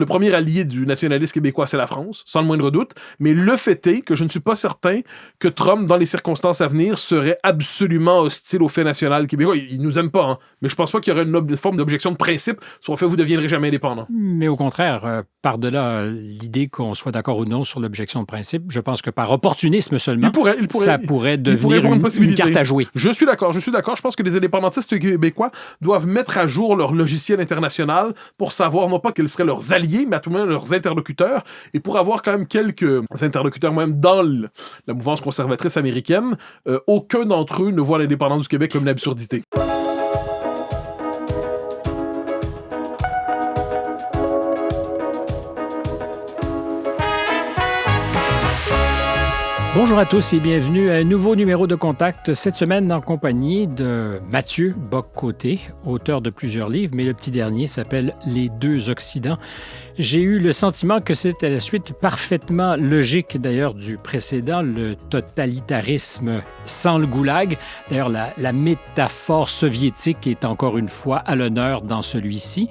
Le premier allié du nationalisme québécois, c'est la France, sans le moindre doute. Mais le fait est que je ne suis pas certain que Trump, dans les circonstances à venir, serait absolument hostile au fait national québécois. Il nous aime pas, hein. Mais je pense pas qu'il y aurait une forme d'objection de principe sur le fait que vous ne deviendrez jamais indépendant. Mais au contraire, par-delà l'idée qu'on soit d'accord ou non sur l'objection de principe, je pense que par opportunisme seulement, ça pourrait devenir une carte à jouer. Je suis d'accord. Je pense que les indépendantistes québécois doivent mettre à jour leur logiciel international pour savoir non pas quels seraient leurs alliés, mais à tout le moins leurs interlocuteurs, et pour avoir quand même quelques interlocuteurs même dans la mouvance conservatrice américaine, aucun d'entre eux ne voit l'indépendance du Québec comme une absurdité. Bonjour à tous et bienvenue à un nouveau numéro de Contact, cette semaine en compagnie de Mathieu Bock-Côté, auteur de plusieurs livres, mais le petit dernier s'appelle « Les deux Occidents ». J'ai eu le sentiment que c'était la suite parfaitement logique, d'ailleurs, du précédent, le totalitarisme sans le goulag. D'ailleurs, la métaphore soviétique est encore une fois à l'honneur dans celui-ci.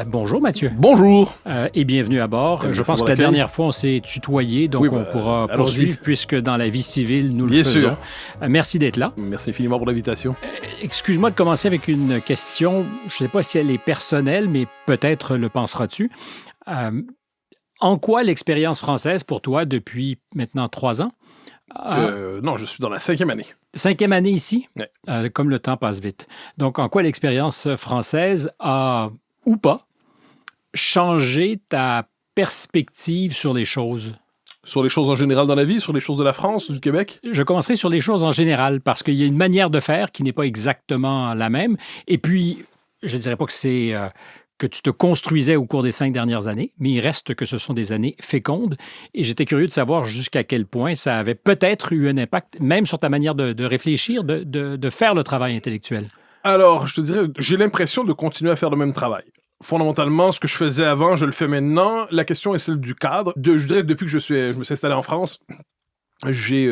Bonjour, Mathieu. Bonjour. Et bienvenue à bord. Je pense que la dernière fois, on s'est tutoyé, donc on pourra poursuivre, puisque dans la vie civile, nous le faisons. Bien sûr. Merci d'être là. Merci infiniment pour l'invitation. Excuse-moi de commencer avec une question. Je ne sais pas si elle est personnelle, mais peut-être le penseras-tu. En quoi l'expérience française pour toi depuis maintenant 3 ans? Non, je suis dans la 5e année. 5e année ici? Ouais. Comme le temps passe vite. Donc, en quoi l'expérience française a, ou pas, changé ta perspective sur les choses? Sur les choses en général dans la vie, sur les choses de la France, du Québec? Je commencerai sur les choses en général, parce qu'il y a une manière de faire qui n'est pas exactement la même. Et puis, je ne dirais pas que c'est... que tu te construisais au cours des 5 dernières années, mais il reste que ce sont des années fécondes. Et j'étais curieux de savoir jusqu'à quel point ça avait peut-être eu un impact, même sur ta manière de réfléchir, de faire le travail intellectuel. Alors, je te dirais, j'ai l'impression de continuer à faire le même travail. Fondamentalement, ce que je faisais avant, je le fais maintenant. La question est celle du cadre. Je dirais que depuis que je me suis installé en France, j'ai...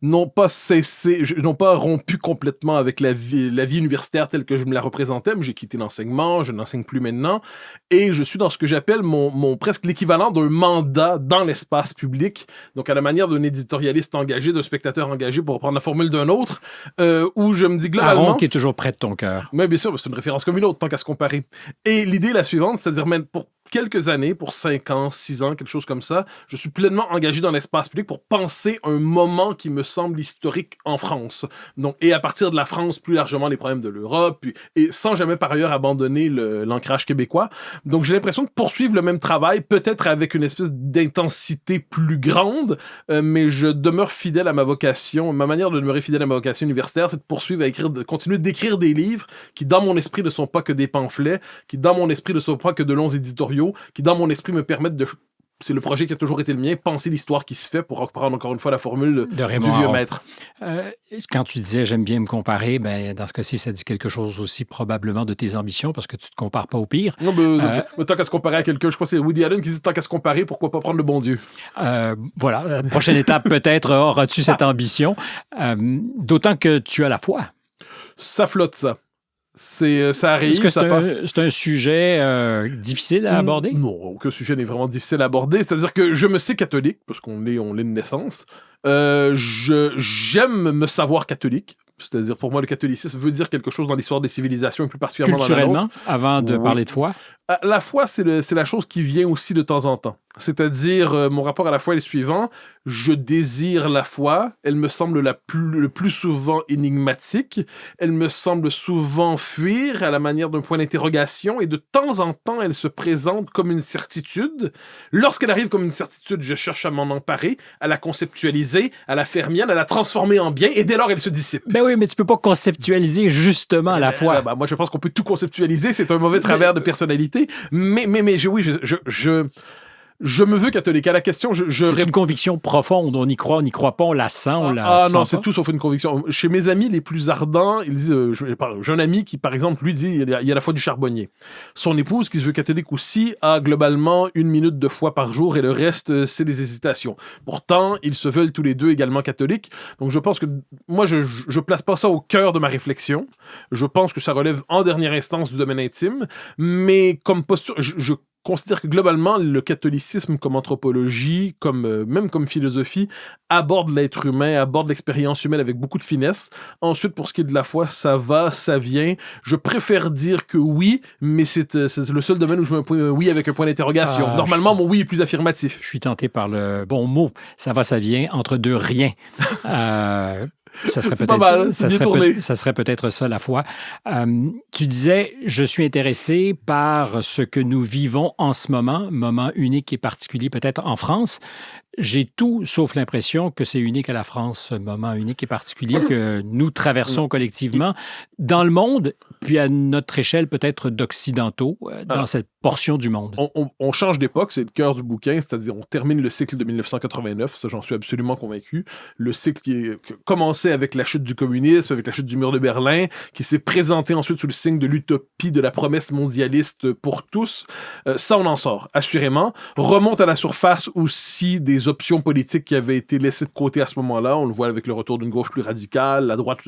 non pas rompu complètement avec la vie universitaire telle que je me la représentais, mais j'ai quitté l'enseignement, je n'enseigne plus maintenant, et je suis dans ce que j'appelle mon presque l'équivalent d'un mandat dans l'espace public, donc à la manière d'un éditorialiste engagé, d'un spectateur engagé, pour reprendre la formule d'un autre, où je me dis globalement... Aaron qui est toujours près de ton cœur. Mais bien sûr, c'est une référence comme une autre, tant qu'à se comparer. Et l'idée est la suivante, c'est-à-dire même pour quelques années, pour 5 ans, 6 ans, quelque chose comme ça, je suis pleinement engagé dans l'espace public pour penser un moment qui me semble historique en France. Donc, et à partir de la France, plus largement les problèmes de l'Europe, et sans jamais par ailleurs abandonner l'ancrage québécois. Donc, j'ai l'impression de poursuivre le même travail, peut-être avec une espèce d'intensité plus grande, mais je demeure fidèle à ma vocation. Ma manière de demeurer fidèle à ma vocation universitaire, c'est de poursuivre de continuer d'écrire des livres qui, dans mon esprit, ne sont pas que des pamphlets, qui, dans mon esprit, ne sont pas que de longs éditoriaux, qui, dans mon esprit, me permettent de... C'est le projet qui a toujours été le mien, penser l'histoire qui se fait, pour reprendre encore une fois la formule du vieux maître. Quand tu disais « j'aime bien me comparer », ben, dans ce cas-ci, ça dit quelque chose aussi probablement de tes ambitions, parce que tu ne te compares pas au pire. Non, tant qu'à se comparer à quelqu'un, je crois que c'est Woody Allen qui dit « tant qu'à se comparer, pourquoi pas prendre le bon Dieu ?» Voilà, prochaine étape peut-être, auras-tu cette ambition? D'autant que tu as la foi. Ça flotte, ça. Ça arrive. Est-ce que c'est un sujet difficile à aborder? Non, aucun sujet n'est vraiment difficile à aborder. C'est-à-dire que je me sais catholique, parce qu'on l'est de naissance. J'aime me savoir catholique. C'est-à-dire, pour moi, le catholicisme veut dire quelque chose dans l'histoire des civilisations, et plus particulièrement culturellement, dans la nôtre. Avant de parler de foi? La foi, c'est la chose qui vient aussi de temps en temps. C'est-à-dire, mon rapport à la foi est le suivant. Je désire la foi. Elle me semble le plus souvent énigmatique. Elle me semble souvent fuir à la manière d'un point d'interrogation. Et de temps en temps, elle se présente comme une certitude. Lorsqu'elle arrive comme une certitude, je cherche à m'en emparer, à la conceptualiser, à la faire mienne, à la transformer en bien. Et dès lors, elle se dissipe. Ben oui, mais tu peux pas conceptualiser justement la foi. Moi, je pense qu'on peut tout conceptualiser. C'est un mauvais travers de personnalité. Mais je me veux catholique. À la question, c'est une conviction profonde. On y croit, on n'y croit pas, on la sent, on la sent non, pas. c'est tout sauf une conviction. Chez mes amis les plus ardents, ils disent... j'ai un ami qui, par exemple, lui dit il y a la foi du charbonnier. Son épouse, qui se veut catholique aussi, a globalement 1 minute de foi par jour et le reste, c'est des hésitations. Pourtant, ils se veulent tous les deux également catholiques. Donc, je pense que... Moi, je place pas ça au cœur de ma réflexion. Je pense que ça relève en dernière instance du domaine intime. Mais comme posture... Je considère que globalement, le catholicisme comme anthropologie, même comme philosophie, aborde l'être humain, aborde l'expérience humaine avec beaucoup de finesse. Ensuite, pour ce qui est de la foi, ça va, ça vient. Je préfère dire que oui, mais c'est le seul domaine où je mets un oui avec un point d'interrogation. Normalement, mon oui est plus affirmatif. Je suis tenté par le bon mot. Ça va, ça vient, entre deux rien. Ça serait peut-être pas mal, ça serait peut-être ça la foi. Tu disais, je suis intéressé par ce que nous vivons en ce moment unique et particulier peut-être en France. J'ai tout sauf l'impression que c'est unique à la France, ce moment unique et particulier que nous traversons collectivement dans le monde, puis à notre échelle peut-être d'occidentaux, dans cette portion du monde. On change d'époque, c'est le cœur du bouquin, c'est-à-dire on termine le cycle de 1989, ça j'en suis absolument convaincu. Le cycle qui commençait avec la chute du communisme, avec la chute du mur de Berlin, qui s'est présenté ensuite sous le signe de l'utopie, de la promesse mondialiste pour tous. Ça, on en sort, assurément. Remonte à la surface aussi des options politiques qui avaient été laissées de côté à ce moment-là. On le voit avec le retour d'une gauche plus radicale, la droite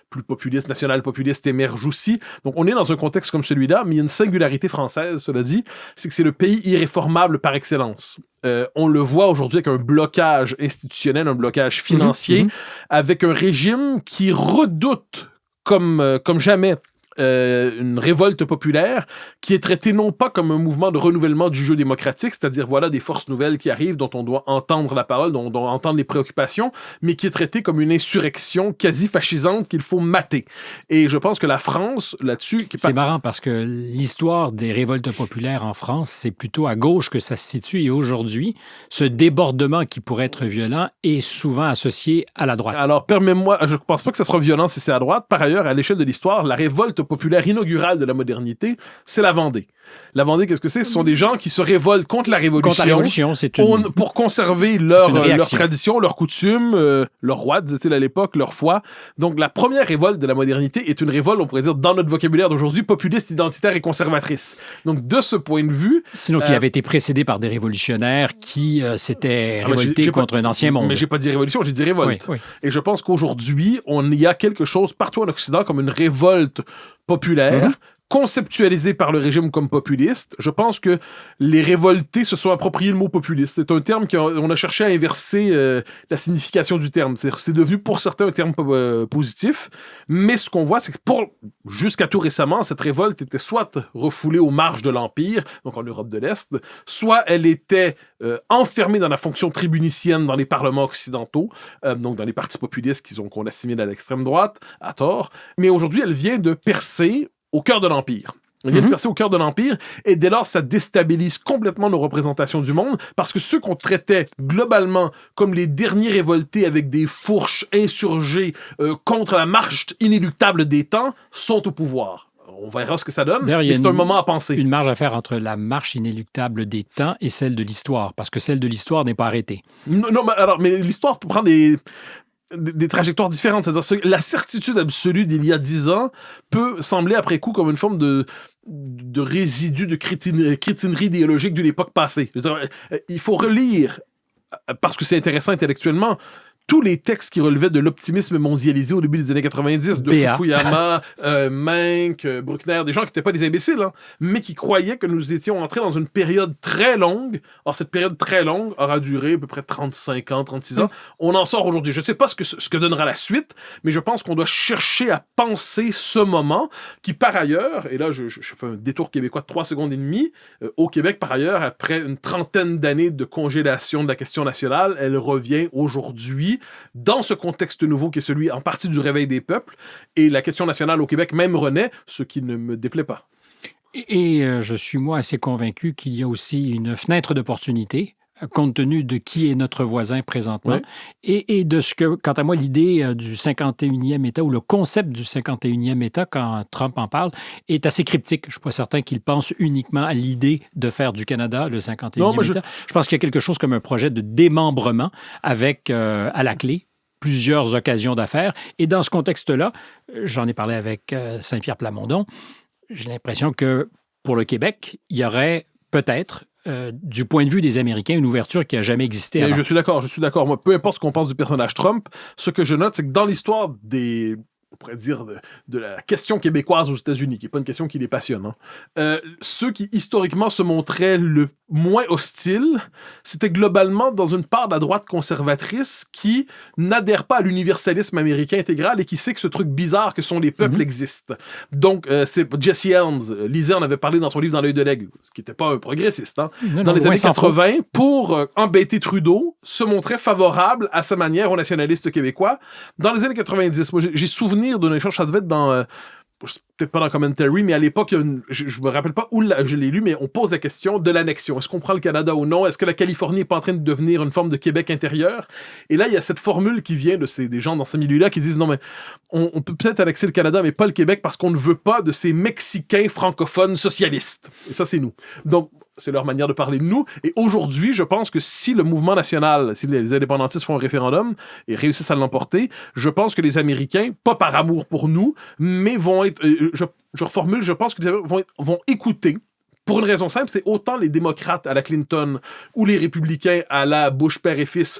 plus populiste, nationale-populiste émerge aussi. Donc on est dans un contexte comme celui-là, mais il y a une singularité française, cela dit, c'est que c'est le pays irréformable par excellence. On le voit aujourd'hui avec un blocage institutionnel, un blocage financier, avec un régime qui redoute comme jamais une révolte populaire qui est traitée non pas comme un mouvement de renouvellement du jeu démocratique, c'est-à-dire voilà des forces nouvelles qui arrivent dont on doit entendre la parole, dont on doit entendre les préoccupations, mais qui est traitée comme une insurrection quasi fascisante qu'il faut mater. Et je pense que la France, là-dessus... C'est marrant parce que l'histoire des révoltes populaires en France, c'est plutôt à gauche que ça se situe et aujourd'hui, ce débordement qui pourrait être violent est souvent associé à la droite. Alors, permets-moi, je ne pense pas que ça sera violent si c'est à droite. Par ailleurs, à l'échelle de l'histoire, la révolte populaire inaugurale de la modernité, c'est la Vendée. La Vendée, qu'est-ce que c'est? Ce sont des gens qui se révoltent contre la Révolution. Contre la Révolution, c'est une... pour conserver leur tradition, leurs coutumes, leur roi, disait-il à l'époque, leur foi. Donc, la première révolte de la modernité est une révolte, on pourrait dire, dans notre vocabulaire d'aujourd'hui, populiste, identitaire et conservatrice. Donc, de ce point de vue... Sinon, qui avait été précédé par des révolutionnaires qui s'étaient révoltés contre un ancien monde. Mais j'ai pas dit révolution, j'ai dit révolte. Oui. Et je pense qu'aujourd'hui, on y a quelque chose partout en Occident comme une révolte populaire, conceptualisé par le régime comme populiste. Je pense que les révoltés se sont appropriés le mot populiste. C'est un terme qu'on a cherché à inverser la signification du terme. C'est devenu pour certains un terme positif, mais ce qu'on voit, c'est que jusqu'à tout récemment, cette révolte était soit refoulée aux marges de l'Empire, donc en Europe de l'Est, soit elle était enfermée dans la fonction tribunicienne dans les parlements occidentaux, donc dans les partis populistes qu'on assimile à l'extrême droite, à tort. Mais aujourd'hui, elle vient de percer au cœur de l'Empire. Elle vient de percer au cœur de l'Empire, et dès lors, ça déstabilise complètement nos représentations du monde, parce que ceux qu'on traitait globalement comme les derniers révoltés avec des fourches insurgés contre la marche inéluctable des temps sont au pouvoir. On verra ce que ça donne, mais c'est un moment à penser. Une marge à faire entre la marche inéluctable des temps et celle de l'histoire, parce que celle de l'histoire n'est pas arrêtée. Non, mais l'histoire peut prendre des trajectoires différentes. C'est-à-dire la certitude absolue d'il y a 10 ans peut sembler après coup comme une forme de résidu de crétinerie idéologique d'une époque passée. Il faut relire, parce que c'est intéressant intellectuellement, tous les textes qui relevaient de l'optimisme mondialisé au début des années 90, de Fukuyama, Menck, Bruckner, des gens qui n'étaient pas des imbéciles, mais qui croyaient que nous étions entrés dans une période très longue. Or, cette période très longue aura duré à peu près 35 ans, 36 ans. On en sort aujourd'hui. Je ne sais pas ce que donnera la suite, mais je pense qu'on doit chercher à penser ce moment qui, par ailleurs, et là, je fais un détour québécois de 3 secondes et demie, au Québec, par ailleurs, après une trentaine d'années de congélation de la question nationale, elle revient aujourd'hui dans ce contexte nouveau qui est celui en partie du réveil des peuples, et la question nationale au Québec même renaît, ce qui ne me déplaît pas. Et je suis moi assez convaincu qu'il y a aussi une fenêtre d'opportunité compte tenu de qui est notre voisin présentement, et de ce que, quant à moi, l'idée du 51e État, ou le concept du 51e État, quand Trump en parle, est assez cryptique. Je ne suis pas certain qu'il pense uniquement à l'idée de faire du Canada le 51e État. Je pense qu'il y a quelque chose comme un projet de démembrement avec, à la clé, plusieurs occasions d'affaires. Et dans ce contexte-là, j'en ai parlé avec Saint-Pierre Plamondon, j'ai l'impression que pour le Québec, il y aurait peut-être du point de vue des Américains, une ouverture qui n'a jamais existé avant. Je suis d'accord. Moi, peu importe ce qu'on pense du personnage Trump, ce que je note, c'est que dans l'histoire des on pourrait dire, de la question québécoise aux États-Unis, qui n'est pas une question qui les passionne. Ceux qui, historiquement, se montraient le moins hostiles, c'était globalement dans une part de la droite conservatrice qui n'adhère pas à l'universalisme américain intégral et qui sait que ce truc bizarre que sont les peuples existe. Donc, c'est Jesse Helms, Lisée en avait parlé dans son livre Dans l'œil de l'aigle, ce qui n'était pas un progressiste, dans les années 80, pour embêter Trudeau, se montrait favorable à sa manière aux nationalistes québécois. Dans les années 90, moi, j'ai souvenir d'un échange, ça devait être dans... peut-être pas dans Commentary, mais à l'époque, je me rappelle pas où je l'ai lu, mais on pose la question de l'annexion. Est-ce qu'on prend le Canada ou non? Est-ce que la Californie n'est pas en train de devenir une forme de Québec intérieur? Et là, il y a cette formule qui vient des gens dans ce milieu-là qui disent non, mais on peut peut-être annexer le Canada, mais pas le Québec parce qu'on ne veut pas de ces Mexicains francophones socialistes. Et ça, c'est nous. Donc, c'est leur manière de parler de nous. Et aujourd'hui, je pense que si le mouvement national, si les indépendantistes font un référendum et réussissent à l'emporter, je pense que les Américains, pas par amour pour nous, mais vont être... je reformule, je pense que les Américains vont écouter. Pour une raison simple, c'est autant les démocrates à la Clinton ou les républicains à la Bush père et fils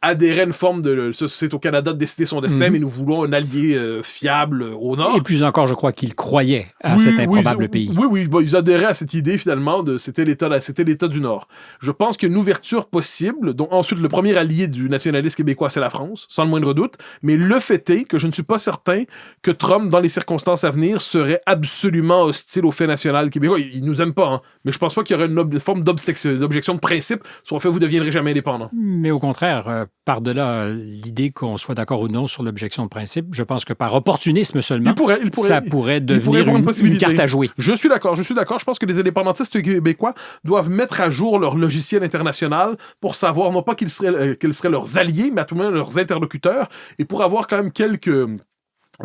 adhérer à une forme de... C'est au Canada de décider son destin, mais nous voulons un allié fiable au Nord. Et plus encore, je crois qu'ils croyaient à cet improbable pays. Oui, ils adhéraient à cette idée, finalement, c'était l'État du Nord. Je pense qu'il y a une ouverture possible. Donc, ensuite, le premier allié du nationalisme québécois, c'est la France, sans le moindre doute. Mais le fait est que je ne suis pas certain que Trump, dans les circonstances à venir, serait absolument hostile au fait national québécois. Il nous aime pas, mais je pense pas qu'il y aurait une forme d'objection de principe sur le fait que vous ne deviendrez jamais indépendant. Mais au contraire, par-delà l'idée qu'on soit d'accord ou non sur l'objection de principe, je pense que par opportunisme seulement, ça pourrait devenir une carte à jouer. Je suis d'accord. Je pense que les indépendantistes québécois doivent mettre à jour leur logiciel international pour savoir, non pas quels seraient leurs alliés, mais à tout le moins leurs interlocuteurs, et pour avoir quand même quelques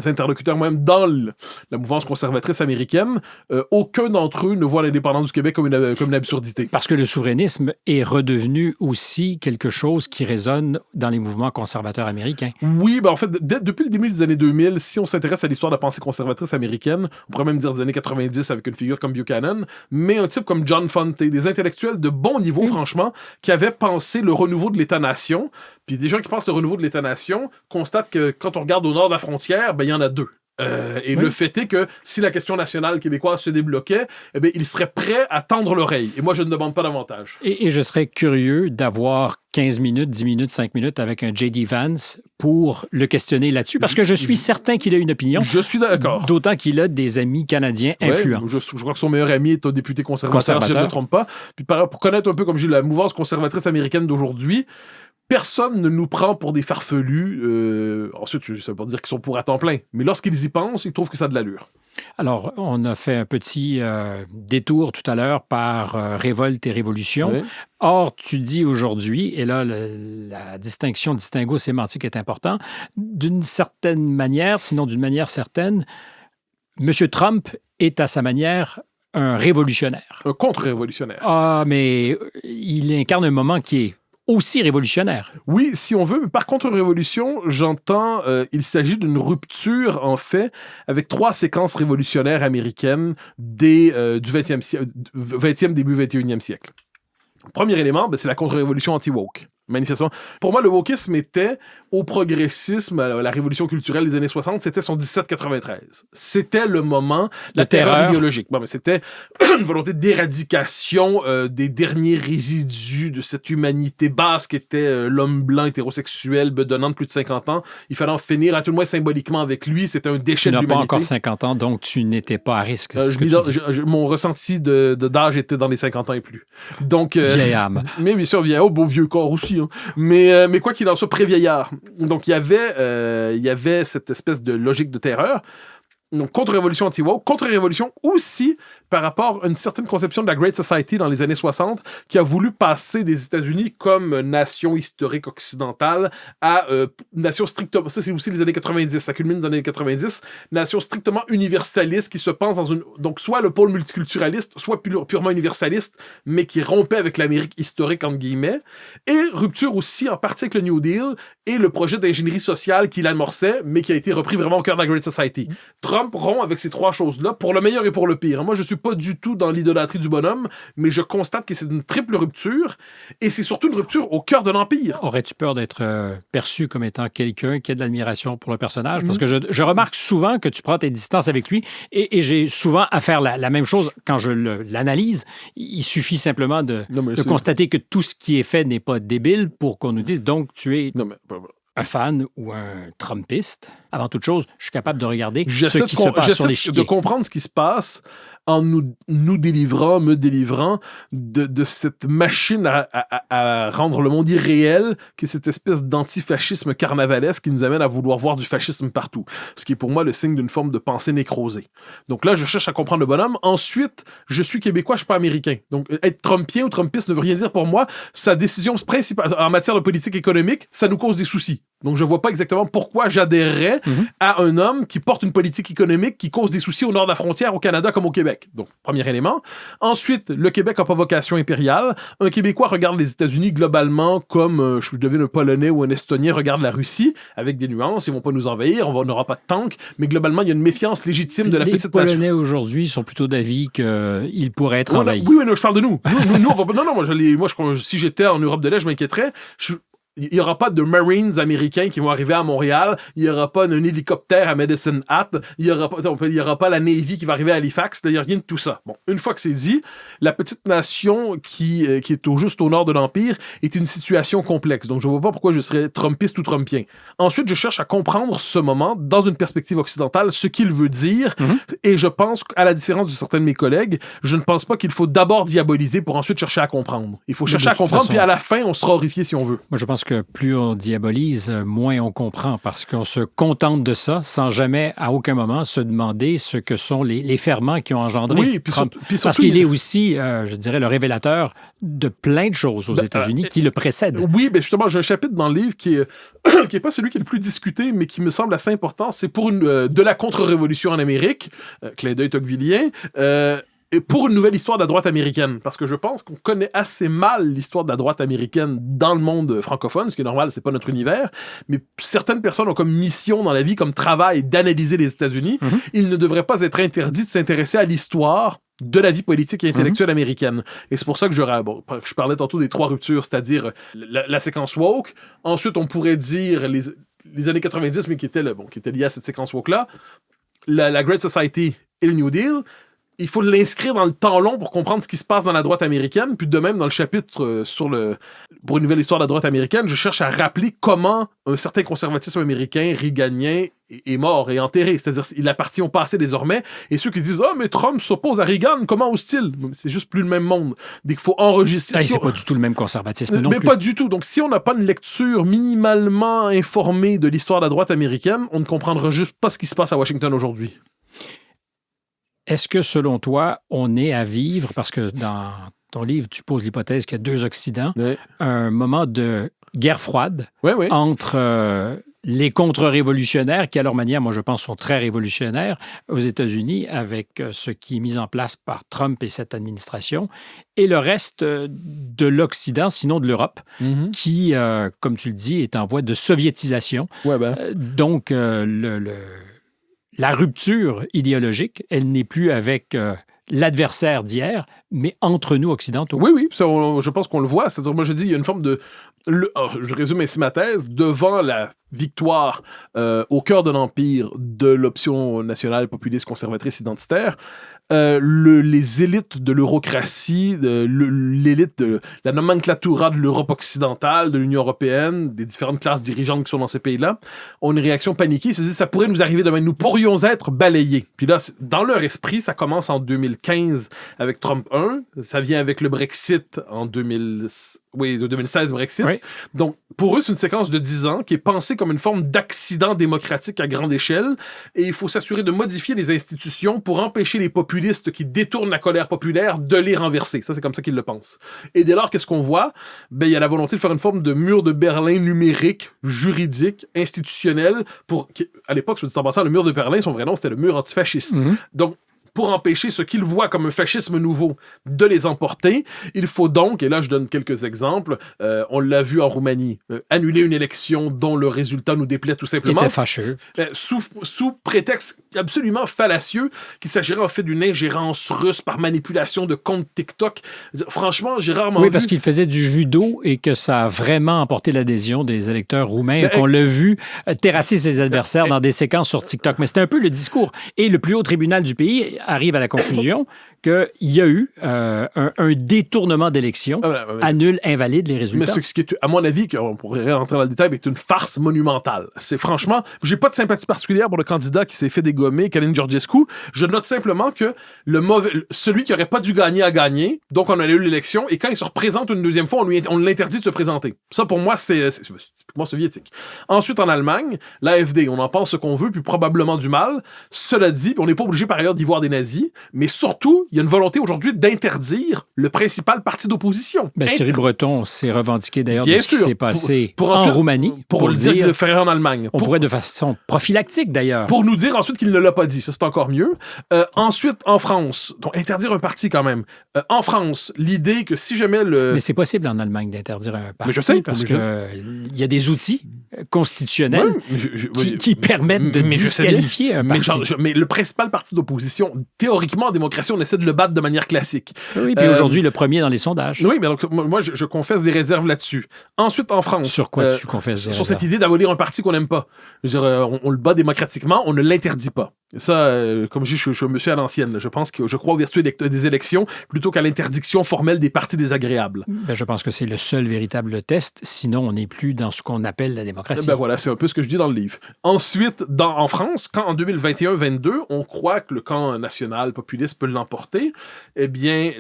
interlocuteurs même dans la mouvance conservatrice américaine, aucun d'entre eux ne voit l'indépendance du Québec comme une absurdité. Parce que le souverainisme est redevenu aussi quelque chose qui résonne dans les mouvements conservateurs américains. Oui, en fait, depuis le début des années 2000, si on s'intéresse à l'histoire de la pensée conservatrice américaine, on pourrait même dire des années 90 avec une figure comme Buchanan, mais un type comme John Fante, des intellectuels de bon niveau, franchement, qui avaient pensé le renouveau de l'État-nation. Puis des gens qui pensent le renouveau de l'État-nation constatent que quand on regarde au nord de la frontière, il y en a deux. Le fait est que si la question nationale québécoise se débloquait, ils seraient prêts à tendre l'oreille. Et moi, je ne demande pas davantage. Et je serais curieux d'avoir 15 minutes, 10 minutes, 5 minutes avec un J.D. Vance pour le questionner là-dessus, parce que je suis certain qu'il a une opinion. Je suis d'accord. D'autant qu'il a des amis canadiens influents. Je crois que son meilleur ami est un député conservateur, si je ne me trompe pas. Puis pour connaître un peu, comme j'ai la mouvance conservatrice américaine d'aujourd'hui, personne ne nous prend pour des farfelus. Ensuite, ça veut pas dire qu'ils sont pour à temps plein. Mais lorsqu'ils y pensent, ils trouvent que ça a de l'allure. Alors, on a fait un petit détour tout à l'heure par révolte et révolution. Oui. Or, tu dis aujourd'hui, et là, la distinguo sémantique est importante, d'une certaine manière, sinon d'une manière certaine, M. Trump est à sa manière un révolutionnaire. Un contre-révolutionnaire. Ah, mais il incarne un moment qui est aussi révolutionnaire. Oui, si on veut. Mais par contre, révolution, j'entends, il s'agit d'une rupture, en fait, avec 3 séquences révolutionnaires américaines du 20e, début 21e siècle. Premier élément, c'est la contre-révolution anti-woke. Manifestement. Pour moi, le wokisme était au progressisme, à la révolution culturelle des années 60, c'était son 1793. C'était le moment de la terreur idéologique. Mais c'était une volonté d'éradication des derniers résidus de cette humanité basse qui était l'homme blanc hétérosexuel bedonnant de plus de 50 ans. Il fallait en finir, à tout le moins symboliquement, avec lui. C'était un déchet de l'humanité. Tu n'as pas encore 50 ans, donc tu n'étais pas à risque. Mon ressenti d'âge était dans les 50 ans et plus. Donc, vieille âme. Mais bien sûr, beau vieux corps aussi. Mais quoi qu'il en soit, pré-vieillard. Donc, il y avait cette espèce de logique de terreur. Donc, contre-révolution anti-woke, contre-révolution aussi par rapport à une certaine conception de la Great Society dans les années 60 qui a voulu passer des États-Unis comme nation historique occidentale à nation strictement... Ça, c'est aussi les années 90. Ça culmine dans les années 90. Nation strictement universaliste qui se pense dans une... Donc, soit le pôle multiculturaliste, soit purement universaliste, mais qui rompait avec l'Amérique historique, entre guillemets. Et rupture aussi en partie avec le New Deal et le projet d'ingénierie sociale qu'il amorçait, mais qui a été repris vraiment au cœur de la Great Society. Trump Trump rompt avec ces trois choses-là, pour le meilleur et pour le pire. Moi, je suis pas du tout dans l'idolâtrie du bonhomme, mais je constate que c'est une triple rupture, et c'est surtout une rupture au cœur de l'Empire. Aurais-tu peur d'être perçu comme étant quelqu'un qui a de l'admiration pour le personnage? Parce que je remarque souvent que tu prends tes distances avec lui, et j'ai souvent à faire la même chose quand je l'analyse. Il suffit simplement de constater que tout ce qui est fait n'est pas débile pour qu'on nous dise, donc tu es un fan ou un Trumpiste. Avant toute chose, je suis capable de regarder ce qui se passe sur l'échiquier. J'essaie de comprendre ce qui se passe en me délivrant de cette machine à rendre le monde irréel, qui est cette espèce d'antifascisme carnavalesque qui nous amène à vouloir voir du fascisme partout. Ce qui est pour moi le signe d'une forme de pensée nécrosée. Donc là, je cherche à comprendre le bonhomme. Ensuite, je suis québécois, je suis pas américain. Donc être trumpien ou trumpiste ne veut rien dire pour moi. Sa décision principale en matière de politique économique, ça nous cause des soucis. Donc je vois pas exactement pourquoi j'adhérerais à un homme qui porte une politique économique qui cause des soucis au nord de la frontière, au Canada comme au Québec. Donc, premier élément. Ensuite, le Québec n'a pas vocation impériale. Un Québécois regarde les États-Unis globalement comme, je devine, un Polonais ou un Estonien regarde la Russie, avec des nuances. Ils vont pas nous envahir, on n'aura pas de tanks, mais globalement, il y a une méfiance légitime de la petite nation. Les Polonais aujourd'hui sont plutôt d'avis qu'ils pourraient être envahis. Oui, mais non, je parle de nous. Nous on va... Non, moi, si j'étais en Europe de l'Est, je m'inquiéterais. Il n'y aura pas de Marines américains qui vont arriver à Montréal. Il n'y aura pas d'un hélicoptère à Medicine Hat. Il n'y aura pas la Navy qui va arriver à Halifax. Il n'y a rien de tout ça. Bon, une fois que c'est dit, la petite nation qui est juste au nord de l'Empire est une situation complexe. Donc, je ne vois pas pourquoi je serais Trumpiste ou Trumpien. Ensuite, je cherche à comprendre ce moment dans une perspective occidentale, ce qu'il veut dire. Et je pense, à la différence de certains de mes collègues, je ne pense pas qu'il faut d'abord diaboliser pour ensuite chercher à comprendre. Il faut chercher à comprendre, puis à la fin, on sera horrifié si on veut. Moi, je pense que plus on diabolise, moins on comprend, parce qu'on se contente de ça sans jamais, à aucun moment, se demander ce que sont les ferments qui ont engendré Trump. Parce qu'il est aussi, je dirais, le révélateur de plein de choses aux États-Unis qui le précèdent. Oui, mais justement, j'ai un chapitre dans le livre qui est pas celui qui est le plus discuté, mais qui me semble assez important. C'est pour de la contre-révolution en Amérique, clin d'œil tocquevillien, et pour une nouvelle histoire de la droite américaine. Parce que je pense qu'on connaît assez mal l'histoire de la droite américaine dans le monde francophone, ce qui est normal, c'est pas notre univers, mais certaines personnes ont comme mission dans la vie, comme travail, d'analyser les États-Unis. Il ne devrait pas être interdit de s'intéresser à l'histoire de la vie politique et intellectuelle américaine. Et c'est pour ça que je parlais tantôt des trois ruptures, c'est-à-dire la séquence woke. Ensuite, on pourrait dire les années 90, mais qui étaient liées à cette séquence woke-là. La Great Society et le New Deal. Il faut l'inscrire dans le temps long pour comprendre ce qui se passe dans la droite américaine. Puis de même, dans le chapitre pour une nouvelle histoire de la droite américaine, je cherche à rappeler comment un certain conservatisme américain, reaganien, est mort et enterré. C'est-à-dire il appartient au passé désormais. Et ceux qui disent « Ah, mais Trump s'oppose à Reagan, comment ose-t-il? » C'est juste plus le même monde. Dès qu'il faut enregistrer... C'est pas du tout le même conservatisme non plus. Mais pas du tout. Donc, si on n'a pas une lecture minimalement informée de l'histoire de la droite américaine, on ne comprendra juste pas ce qui se passe à Washington aujourd'hui. Est-ce que, selon toi, on est à vivre, parce que dans ton livre, tu poses l'hypothèse qu'il y a deux Occidents, un moment de guerre froide entre les contre-révolutionnaires, qui, à leur manière, moi, je pense, sont très révolutionnaires aux États-Unis, avec ce qui est mis en place par Trump et cette administration, et le reste de l'Occident, sinon de l'Europe, qui, comme tu le dis, est en voie de soviétisation. Donc, la rupture idéologique, elle n'est plus avec l'adversaire d'hier, mais entre nous occidentaux. Oui, ça, je pense qu'on le voit. C'est-à-dire, moi, je dis, il y a une forme de... je résume ainsi ma thèse. Devant la victoire au cœur de l'Empire de l'option nationale, populiste, conservatrice, identitaire, les élites de l'eurocratie, l'élite de la nomenclatura de l'Europe occidentale, de l'Union européenne, des différentes classes dirigeantes qui sont dans ces pays-là, ont une réaction paniquée. Ils se disent, ça pourrait nous arriver demain. Nous pourrions être balayés. Puis là, dans leur esprit, ça commence en 2015 avec Trump 1. Ça vient avec le Brexit en 2016 Brexit. Oui. Donc, pour eux, c'est une séquence de 10 ans qui est pensée comme une forme d'accident démocratique à grande échelle. Et il faut s'assurer de modifier les institutions pour empêcher les populistes qui détournent la colère populaire de les renverser. Ça, c'est comme ça qu'ils le pensent. Et dès lors, qu'est-ce qu'on voit? Il y a la volonté de faire une forme de mur de Berlin numérique, juridique, institutionnel. À l'époque, je dis en passant, le mur de Berlin, son vrai nom, c'était le mur antifasciste. Donc, pour empêcher ce qu'ils voient comme un fascisme nouveau de les emporter. Il faut donc, et là je donne quelques exemples, on l'a vu en Roumanie, annuler une élection dont le résultat nous déplaît tout simplement. Était fâcheux. Sous prétexte absolument fallacieux qu'il s'agirait en fait d'une ingérence russe par manipulation de comptes TikTok. Franchement, j'ai rarement vu... parce qu'il faisait du judo et que ça a vraiment emporté l'adhésion des électeurs roumains, qu'on l'a vu terrasser ses adversaires dans des séquences sur TikTok. Mais c'était un peu le discours. Et le plus haut tribunal du pays arrive à la conclusion qu'il y a eu un détournement d'élection, annule, invalide les résultats. Mais ce qui est, à mon avis, on pourrait rentrer dans le détail, mais est une farce monumentale. C'est franchement, j'ai pas de sympathie particulière pour le candidat qui s'est fait dégommer, Călin Georgescu. Je note simplement que celui qui aurait pas dû gagner a gagné, donc on a eu l'élection, et quand il se représente une deuxième fois, on l'interdit de se présenter. Ça, pour moi, c'est typiquement soviétique. Ensuite, en Allemagne, l'AfD, on en pense ce qu'on veut, puis probablement du mal. Cela dit, on n'est pas obligé par ailleurs d'y voir des nazis, mais surtout, il y a une volonté aujourd'hui d'interdire le principal parti d'opposition. Thierry Breton s'est revendiqué d'ailleurs de ce qui s'est passé en Roumanie. Pour le dire de faire en Allemagne. On pourrait de façon prophylactique d'ailleurs. Pour nous dire ensuite qu'il ne l'a pas dit. Ça, c'est encore mieux. Ensuite, en France, donc interdire un parti quand même. En France, l'idée que si jamais Mais c'est possible en Allemagne d'interdire un parti. Mais je sais, parce qu'il y a des outils constitutionnels qui permettent de disqualifier un parti. Mais le principal parti d'opposition, théoriquement, en démocratie, on essaie de le battre de manière classique. Oui, puis aujourd'hui, le premier dans les sondages. Oui, mais donc, moi, je confesse des réserves là-dessus. Ensuite, en France... Sur quoi tu confesses des réserves? Sur cette idée d'abolir un parti qu'on n'aime pas. Je veux dire, on le bat démocratiquement, on ne l'interdit pas. Ça, comme je dis, je me suis à l'ancienne. Je crois aux vertus des élections plutôt qu'à l'interdiction formelle des partis désagréables. Je pense que c'est le seul véritable test. Sinon, on n'est plus dans ce qu'on appelle la démocratie. Voilà, c'est un peu ce que je dis dans le livre. Ensuite, en France, quand en 2021-22, on croit que le camp national populiste peut l'emporter, eh bien,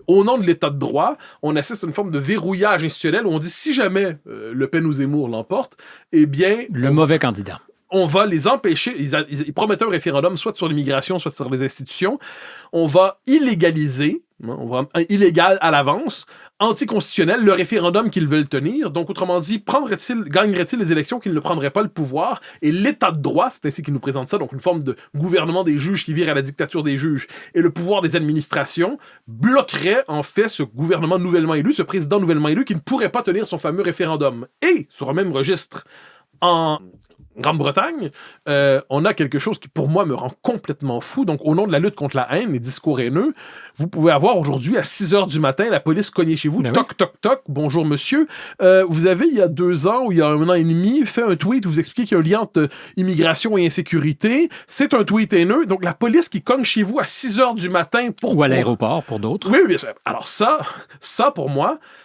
au nom de l'état de droit, on assiste à une forme de verrouillage institutionnel où on dit si jamais Le Pen ou Zemmour l'emporte, eh bien... Le mauvais candidat. On va les empêcher, ils promettent un référendum soit sur l'immigration, soit sur les institutions. On va illégaliser, on va rendre illégal à l'avance, anticonstitutionnel, le référendum qu'ils veulent tenir. Donc, autrement dit, gagnerait-il les élections qu'ils ne prendraient pas le pouvoir? Et l'état de droit, c'est ainsi qu'ils nous présentent ça, donc une forme de gouvernement des juges qui vire à la dictature des juges, et le pouvoir des administrations bloquerait en fait ce gouvernement nouvellement élu, ce président nouvellement élu qui ne pourrait pas tenir son fameux référendum. Et, sur un même registre, en Grande-Bretagne, on a quelque chose qui, pour moi, me rend complètement fou. Donc, au nom de la lutte contre la haine, les discours haineux, vous pouvez avoir aujourd'hui, à 6 heures du matin, la police cogner chez vous. Toc, toc, toc. Bonjour, monsieur. Vous avez, il y a 2 ans ou il y a 1 an et demi, fait un tweet où vous expliquez qu'il y a un lien entre immigration et insécurité. C'est un tweet haineux. Donc, la police qui cogne chez vous à 6 heures du matin ou à l'aéroport, pour d'autres. Oui, bien sûr. Alors ça, pour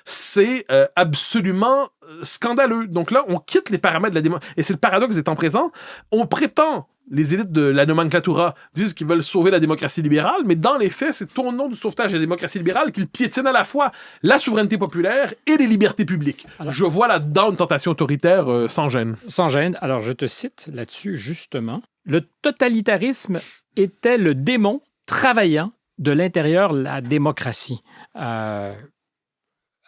c'est absolument scandaleux. Donc là, on quitte les paramètres de la démocratie. Et c'est le paradoxe étant présent. On prétend, les élites de la nomenclatura disent qu'ils veulent sauver la démocratie libérale, mais dans les faits, c'est au nom du sauvetage de la démocratie libérale qu'ils piétinent à la fois la souveraineté populaire et les libertés publiques. Alors, je vois là-dedans une tentation autoritaire sans gêne. Sans gêne. Alors, je te cite là-dessus, justement. Le totalitarisme était le démon travaillant de l'intérieur la démocratie.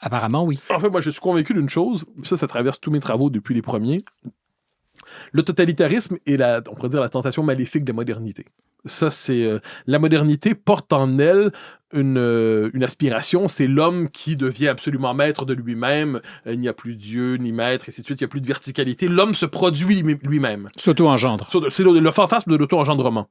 Apparemment, oui. En fait, moi, je suis convaincu d'une chose, ça traverse tous mes travaux depuis les premiers. Le totalitarisme est on pourrait dire, la tentation maléfique de la modernité. Ça, c'est... la modernité porte en elle une aspiration, c'est l'homme qui devient absolument maître de lui-même, il n'y a plus Dieu, ni maître, et ainsi de suite, il n'y a plus de verticalité, l'homme se produit lui-même. S'auto-engendre. C'est le fantasme de l'auto-engendrement.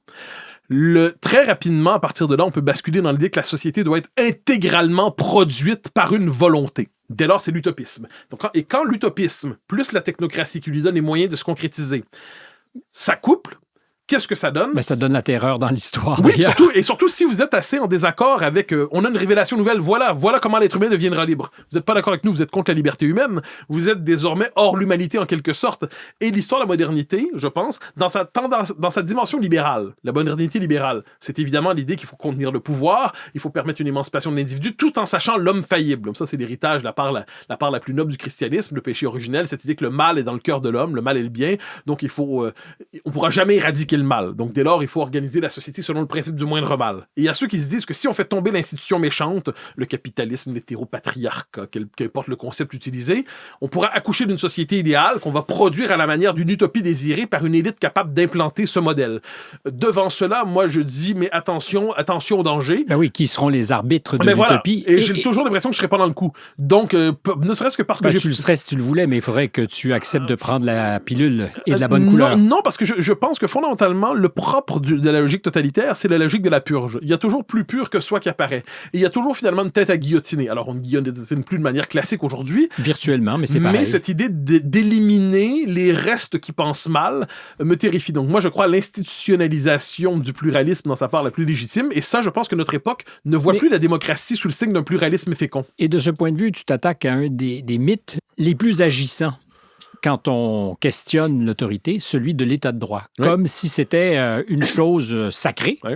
Très rapidement, à partir de là, on peut basculer dans l'idée que la société doit être intégralement produite par une volonté. Dès lors, c'est l'utopisme. Et quand l'utopisme, plus la technocratie qui lui donne les moyens de se concrétiser, s'accouplent, qu'est-ce que ça donne? Ça donne la terreur dans l'histoire. Oui, surtout si vous êtes assez en désaccord avec... on a une révélation nouvelle, voilà comment l'être humain deviendra libre. Vous n'êtes pas d'accord avec nous, vous êtes contre la liberté humaine, vous êtes désormais hors l'humanité en quelque sorte. Et l'histoire de la modernité, je pense, dans sa dimension libérale, la modernité libérale, c'est évidemment l'idée qu'il faut contenir le pouvoir, il faut permettre une émancipation de l'individu, tout en sachant l'homme faillible. Ça, c'est l'héritage, la part la plus noble du christianisme, le péché originel, cette idée que le mal est dans le cœur de l'homme, le mal est le bien, donc on pourra jamais éradiquer éradiquer le mal. Donc, dès lors, il faut organiser la société selon le principe du moindre mal. Et il y a ceux qui se disent que si on fait tomber l'institution méchante, le capitalisme, l'hétéropatriarcat, qu'importe le concept utilisé, on pourra accoucher d'une société idéale qu'on va produire à la manière d'une utopie désirée par une élite capable d'implanter ce modèle. Devant cela, moi, je dis, mais attention au danger. Ben oui, qui seront les arbitres de l'utopie. Voilà. Et j'ai toujours l'impression que je ne serai pas dans le coup. Donc, ne serait-ce que parce que tu le serais si tu le voulais, mais il faudrait que tu acceptes de prendre la pilule et de la bonne couleur. Non, parce que je pense que fondamentalement, le propre de la logique totalitaire, c'est la logique de la purge. Il y a toujours plus pur que soi qui apparaît. Et il y a toujours finalement une tête à guillotiner. Alors, on ne guillotine plus de manière classique aujourd'hui. Virtuellement, mais c'est pareil. Mais cette idée d'éliminer les restes qui pensent mal me terrifie. Donc, moi, je crois à l'institutionnalisation du pluralisme dans sa part la plus légitime. Et ça, je pense que notre époque ne voit plus la démocratie sous le signe d'un pluralisme fécond. Et de ce point de vue, tu t'attaques à un des mythes les plus agissants quand on questionne l'autorité, celui de l'état de droit. Oui. Comme si c'était une chose sacrée, oui.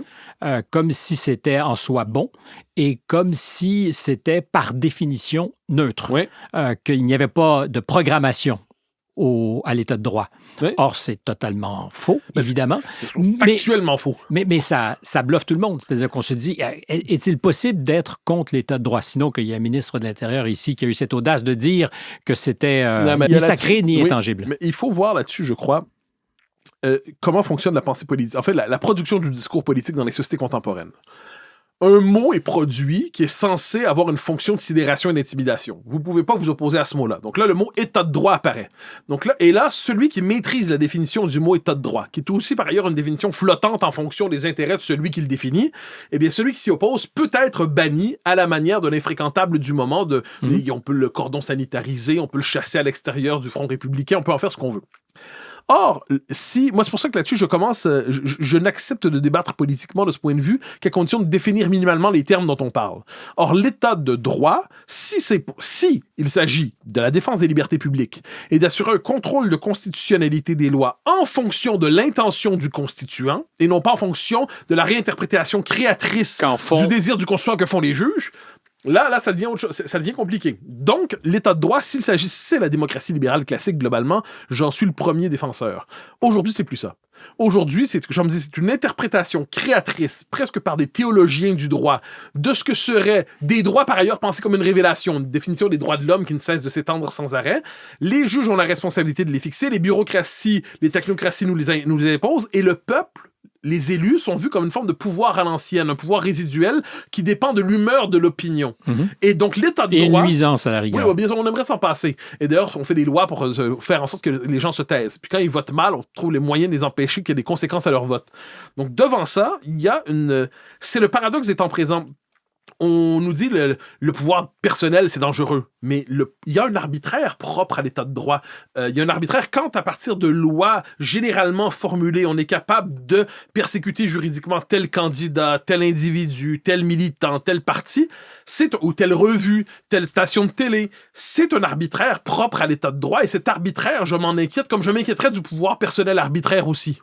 Comme si c'était en soi bon et comme si c'était par définition neutre, oui. Qu'il n'y avait pas de programmation à l'état de droit. Oui. Or, c'est totalement faux, évidemment. C'est factuellement faux. Mais ça bluffe tout le monde. C'est-à-dire qu'on se dit, est-il possible d'être contre l'état de droit? Sinon qu'il y a un ministre de l'Intérieur ici qui a eu cette audace de dire que c'était ni sacré ni intangible. Mais il faut voir là-dessus, je crois, comment fonctionne la pensée politique. En fait, la production du discours politique dans les sociétés contemporaines. Un mot est produit qui est censé avoir une fonction de sidération et d'intimidation. Vous ne pouvez pas vous opposer à ce mot-là. Donc là, le mot état de droit apparaît. Donc là, et là, celui qui maîtrise la définition du mot état de droit, qui est aussi par ailleurs une définition flottante en fonction des intérêts de celui qui le définit, eh bien, celui qui s'y oppose peut être banni à la manière de l'infréquentable du moment. On peut le cordon sanitariser, on peut le chasser à l'extérieur du front républicain, on peut en faire ce qu'on veut. Or, moi, c'est pour ça que là-dessus, je n'accepte de débattre politiquement de ce point de vue qu'à condition de définir minimalement les termes dont on parle. Or, l'état de droit, si il s'agit de la défense des libertés publiques et d'assurer un contrôle de constitutionnalité des lois en fonction de l'intention du constituant et non pas en fonction de la réinterprétation créatrice du désir du constituant que font les juges, Là, ça devient autre chose, ça devient compliqué. Donc, l'état de droit, s'il s'agissait de la démocratie libérale classique, globalement, j'en suis le premier défenseur. Aujourd'hui, c'est plus ça. Aujourd'hui, c'est une interprétation créatrice, presque par des théologiens du droit, de ce que seraient des droits, par ailleurs, pensés comme une révélation, une définition des droits de l'homme qui ne cesse de s'étendre sans arrêt. Les juges ont la responsabilité de les fixer, les bureaucraties, les technocraties nous les imposent, et le peuple, les élus sont vus comme une forme de pouvoir à l'ancienne, un pouvoir résiduel qui dépend de l'humeur de l'opinion. Mm-hmm. Et donc, l'état de droit... Et une nuisance à la rigueur. Oui, bien sûr, on aimerait s'en passer. Et d'ailleurs, on fait des lois pour faire en sorte que les gens se taisent. Puis quand ils votent mal, on trouve les moyens de les empêcher qu'il y ait des conséquences à leur vote. Donc, devant ça, il y a c'est le paradoxe des temps présents. On nous dit le pouvoir personnel, c'est dangereux, mais il y a un arbitraire propre à l'état de droit. Il y a un arbitraire quand, à partir de lois généralement formulées, on est capable de persécuter juridiquement tel candidat, tel individu, tel militant, tel parti, ou telle revue, telle station de télé. C'est un arbitraire propre à l'état de droit, et cet arbitraire, je m'en inquiète, comme je m'inquiéterais du pouvoir personnel arbitraire aussi.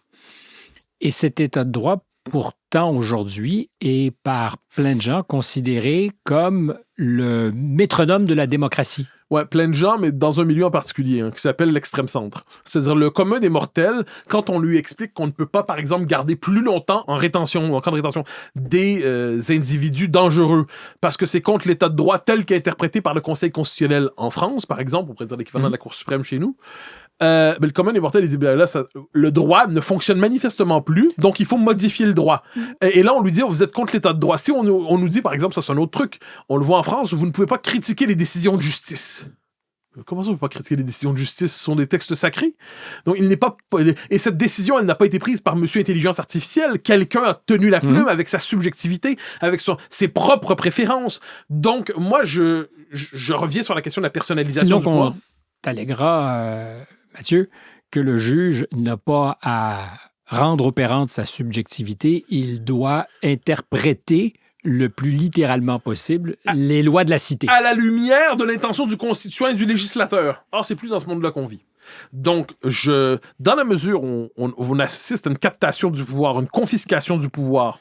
Et cet état de droit, pourtant, aujourd'hui, est par plein de gens considéré comme le métronome de la démocratie. Ouais, plein de gens, mais dans un milieu en particulier, qui s'appelle l'extrême centre. C'est-à-dire le commun des mortels, quand on lui explique qu'on ne peut pas, par exemple, garder plus longtemps en camp de rétention, des individus dangereux, parce que c'est contre l'état de droit tel qu'interprété par le Conseil constitutionnel en France, par exemple, on pourrait dire l'équivalent de la Cour suprême chez nous. Mais le commun des mortels, il dit, là, le droit ne fonctionne manifestement plus, donc il faut modifier le droit. Et là, on lui dit, vous êtes contre l'état de droit. Si on nous dit, par exemple, ça c'est un autre truc, on le voit en France, vous ne pouvez pas critiquer les décisions de justice. Comment ça, on ne peut pas critiquer les décisions de justice? Ce sont des textes sacrés. Donc, et cette décision, elle n'a pas été prise par Monsieur Intelligence Artificielle. Quelqu'un a tenu la plume avec sa subjectivité, avec ses propres préférences. Donc, moi, je reviens sur la question de la personnalisation du pouvoir. T'allèguera, Mathieu, que le juge n'a pas à rendre opérante sa subjectivité. Il doit interpréter le plus littéralement possible les lois de la cité. À la lumière de l'intention du constituant et du législateur. Or, c'est plus dans ce monde-là qu'on vit. Donc, dans la mesure où on assiste à une captation du pouvoir, une confiscation du pouvoir,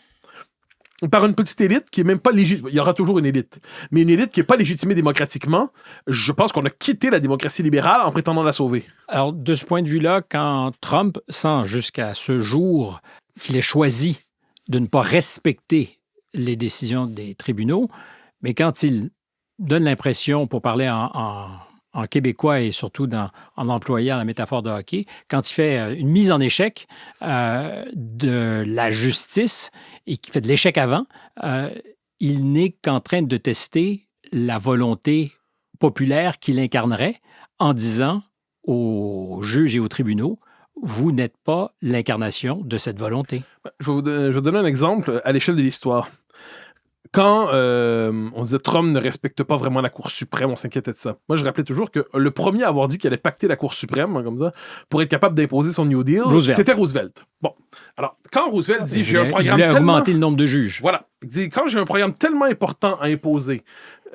par une petite élite qui est même pas légitime. Il y aura toujours une élite, mais une élite qui est pas légitimée démocratiquement. Je pense qu'on a quitté la démocratie libérale en prétendant la sauver. Alors, de ce point de vue-là, quand Trump, sans jusqu'à ce jour qu'il ait choisi de ne pas respecter les décisions des tribunaux, mais quand il donne l'impression, pour parler en québécois et surtout en employant la métaphore de hockey, quand il fait une mise en échec de la justice et qui fait de l'échec avant, il n'est qu'en train de tester la volonté populaire qu'il incarnerait en disant aux juges et aux tribunaux, vous n'êtes pas l'incarnation de cette volonté. Je vais vous donner un exemple à l'échelle de l'histoire. Quand on disait Trump ne respecte pas vraiment la Cour suprême, on s'inquiétait de ça. Moi, je rappelais toujours que le premier à avoir dit qu'il allait pacter la Cour suprême, comme ça, pour être capable d'imposer son New Deal, c'était Roosevelt. Bon. Alors, quand Roosevelt dit j'ai un programme tellement... Il voulait augmenter le nombre de juges. Voilà. Il dit, quand j'ai un programme tellement important à imposer,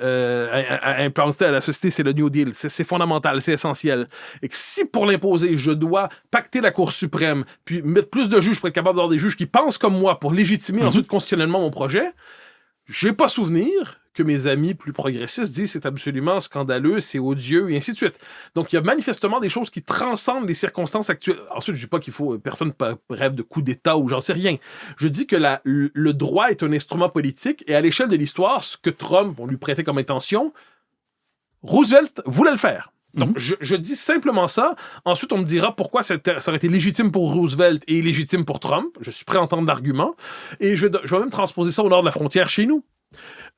à implanter à la société, c'est le New Deal. C'est fondamental, c'est essentiel. Et que si pour l'imposer, je dois pacter la Cour suprême, puis mettre plus de juges pour être capable d'avoir des juges qui pensent comme moi pour légitimer ensuite constitutionnellement mon projet, j'ai pas souvenir que mes amis plus progressistes disent c'est absolument scandaleux, c'est odieux, et ainsi de suite. Donc, il y a manifestement des choses qui transcendent les circonstances actuelles. Ensuite, je dis pas qu'il faut... Personne rêve de coup d'État ou j'en sais rien. Je dis que le droit est un instrument politique, et à l'échelle de l'histoire, ce que Trump, on lui prêtait comme intention, Roosevelt voulait le faire. Donc, je dis simplement ça. Ensuite, on me dira pourquoi ça aurait été légitime pour Roosevelt et illégitime pour Trump. Je suis prêt à entendre l'argument. Et je vais même transposer ça au nord de la frontière chez nous.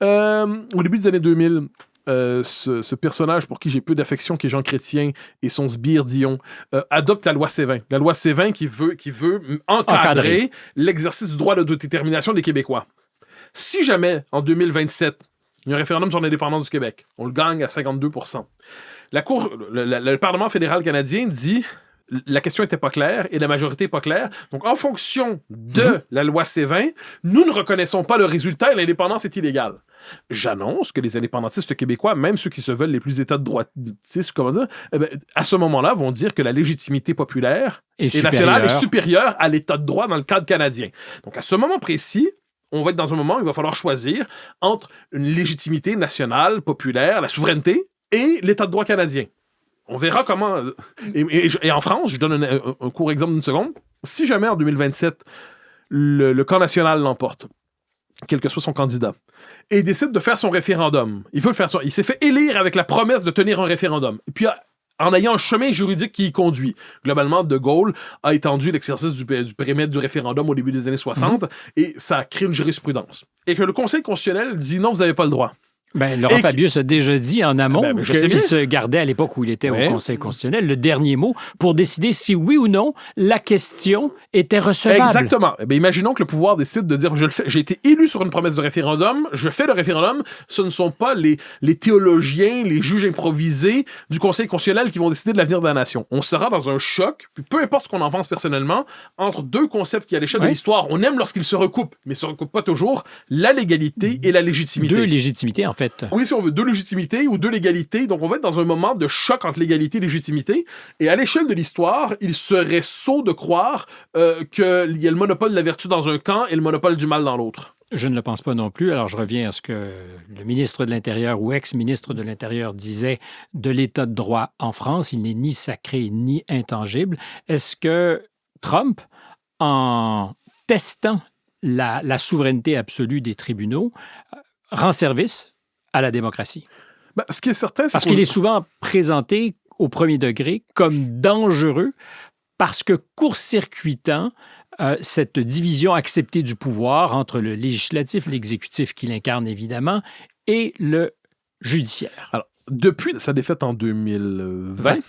Au début des années 2000, ce personnage pour qui j'ai peu d'affection, qui est Jean Chrétien, et son sbire Dion, adopte la loi C-20. La loi C-20 qui veut encadrer l'exercice du droit d'autodétermination des Québécois. Si jamais, en 2027, il y a un référendum sur l'indépendance du Québec, on le gagne à 52%. Le Parlement fédéral canadien dit la question n'était pas claire et la majorité n'est pas claire. Donc, en fonction de la loi C-20, nous ne reconnaissons pas le résultat et l'indépendance est illégale. J'annonce que les indépendantistes québécois, même ceux qui se veulent les plus états de droitistes, à ce moment-là, vont dire que la légitimité populaire et nationale est supérieure à l'état de droit dans le cadre canadien. Donc, à ce moment précis, on va être dans un moment où il va falloir choisir entre une légitimité nationale, populaire, la souveraineté, et l'état de droit canadien. On verra comment... Et en France, je donne un court exemple d'une seconde. Si jamais, en 2027, le camp national l'emporte, quel que soit son candidat, et il décide de faire son référendum, il s'est fait élire avec la promesse de tenir un référendum. Et puis, en ayant un chemin juridique qui y conduit. Globalement, De Gaulle a étendu l'exercice du périmètre du référendum au début des années 60, et ça a créé une jurisprudence. Et que le Conseil constitutionnel dit non, vous n'avez pas le droit. Ben, Laurent Fabius a déjà dit en amont qu'il se gardait à l'époque où il était au Conseil constitutionnel le dernier mot pour décider si oui ou non la question était recevable. Exactement. Imaginons que le pouvoir décide de dire j'ai été élu sur une promesse de référendum, je fais le référendum. Ce ne sont pas les théologiens, les juges improvisés du Conseil constitutionnel qui vont décider de l'avenir de la nation. On sera dans un choc, puis peu importe ce qu'on en pense personnellement, entre deux concepts qui, à l'échelle de l'histoire, on aime lorsqu'ils se recoupent, mais se recoupent pas toujours, la légalité et la légitimité. Deux légitimités, en fait. Oui, si on veut, deux légitimités ou deux légalités. Donc, on va être dans un moment de choc entre légalité et légitimité. Et à l'échelle de l'histoire, il serait sot de croire qu'il y a le monopole de la vertu dans un camp et le monopole du mal dans l'autre. Je ne le pense pas non plus. Alors, je reviens à ce que le ministre de l'Intérieur ou ex-ministre de l'Intérieur disait de l'état de droit en France. Il n'est ni sacré ni intangible. Est-ce que Trump, en testant la souveraineté absolue des tribunaux, rend service à la démocratie? Ce qui est certain, c'est parce qu'il est souvent présenté au premier degré comme dangereux parce que court-circuitant cette division acceptée du pouvoir entre le législatif, l'exécutif qu'il incarne évidemment, et le judiciaire. Alors, depuis sa défaite en 2020,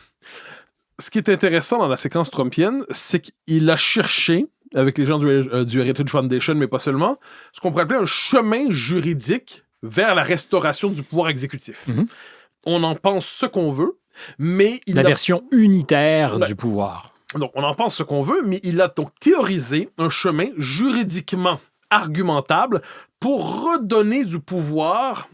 ce qui est intéressant dans la séquence trumpienne, c'est qu'il a cherché, avec les gens du Heritage Foundation, mais pas seulement, ce qu'on pourrait appeler un chemin juridique vers la restauration du pouvoir exécutif. On en pense ce qu'on veut, mais... La version unitaire du pouvoir. Donc, on en pense ce qu'on veut, mais il a donc théorisé un chemin juridiquement argumentable pour redonner du pouvoir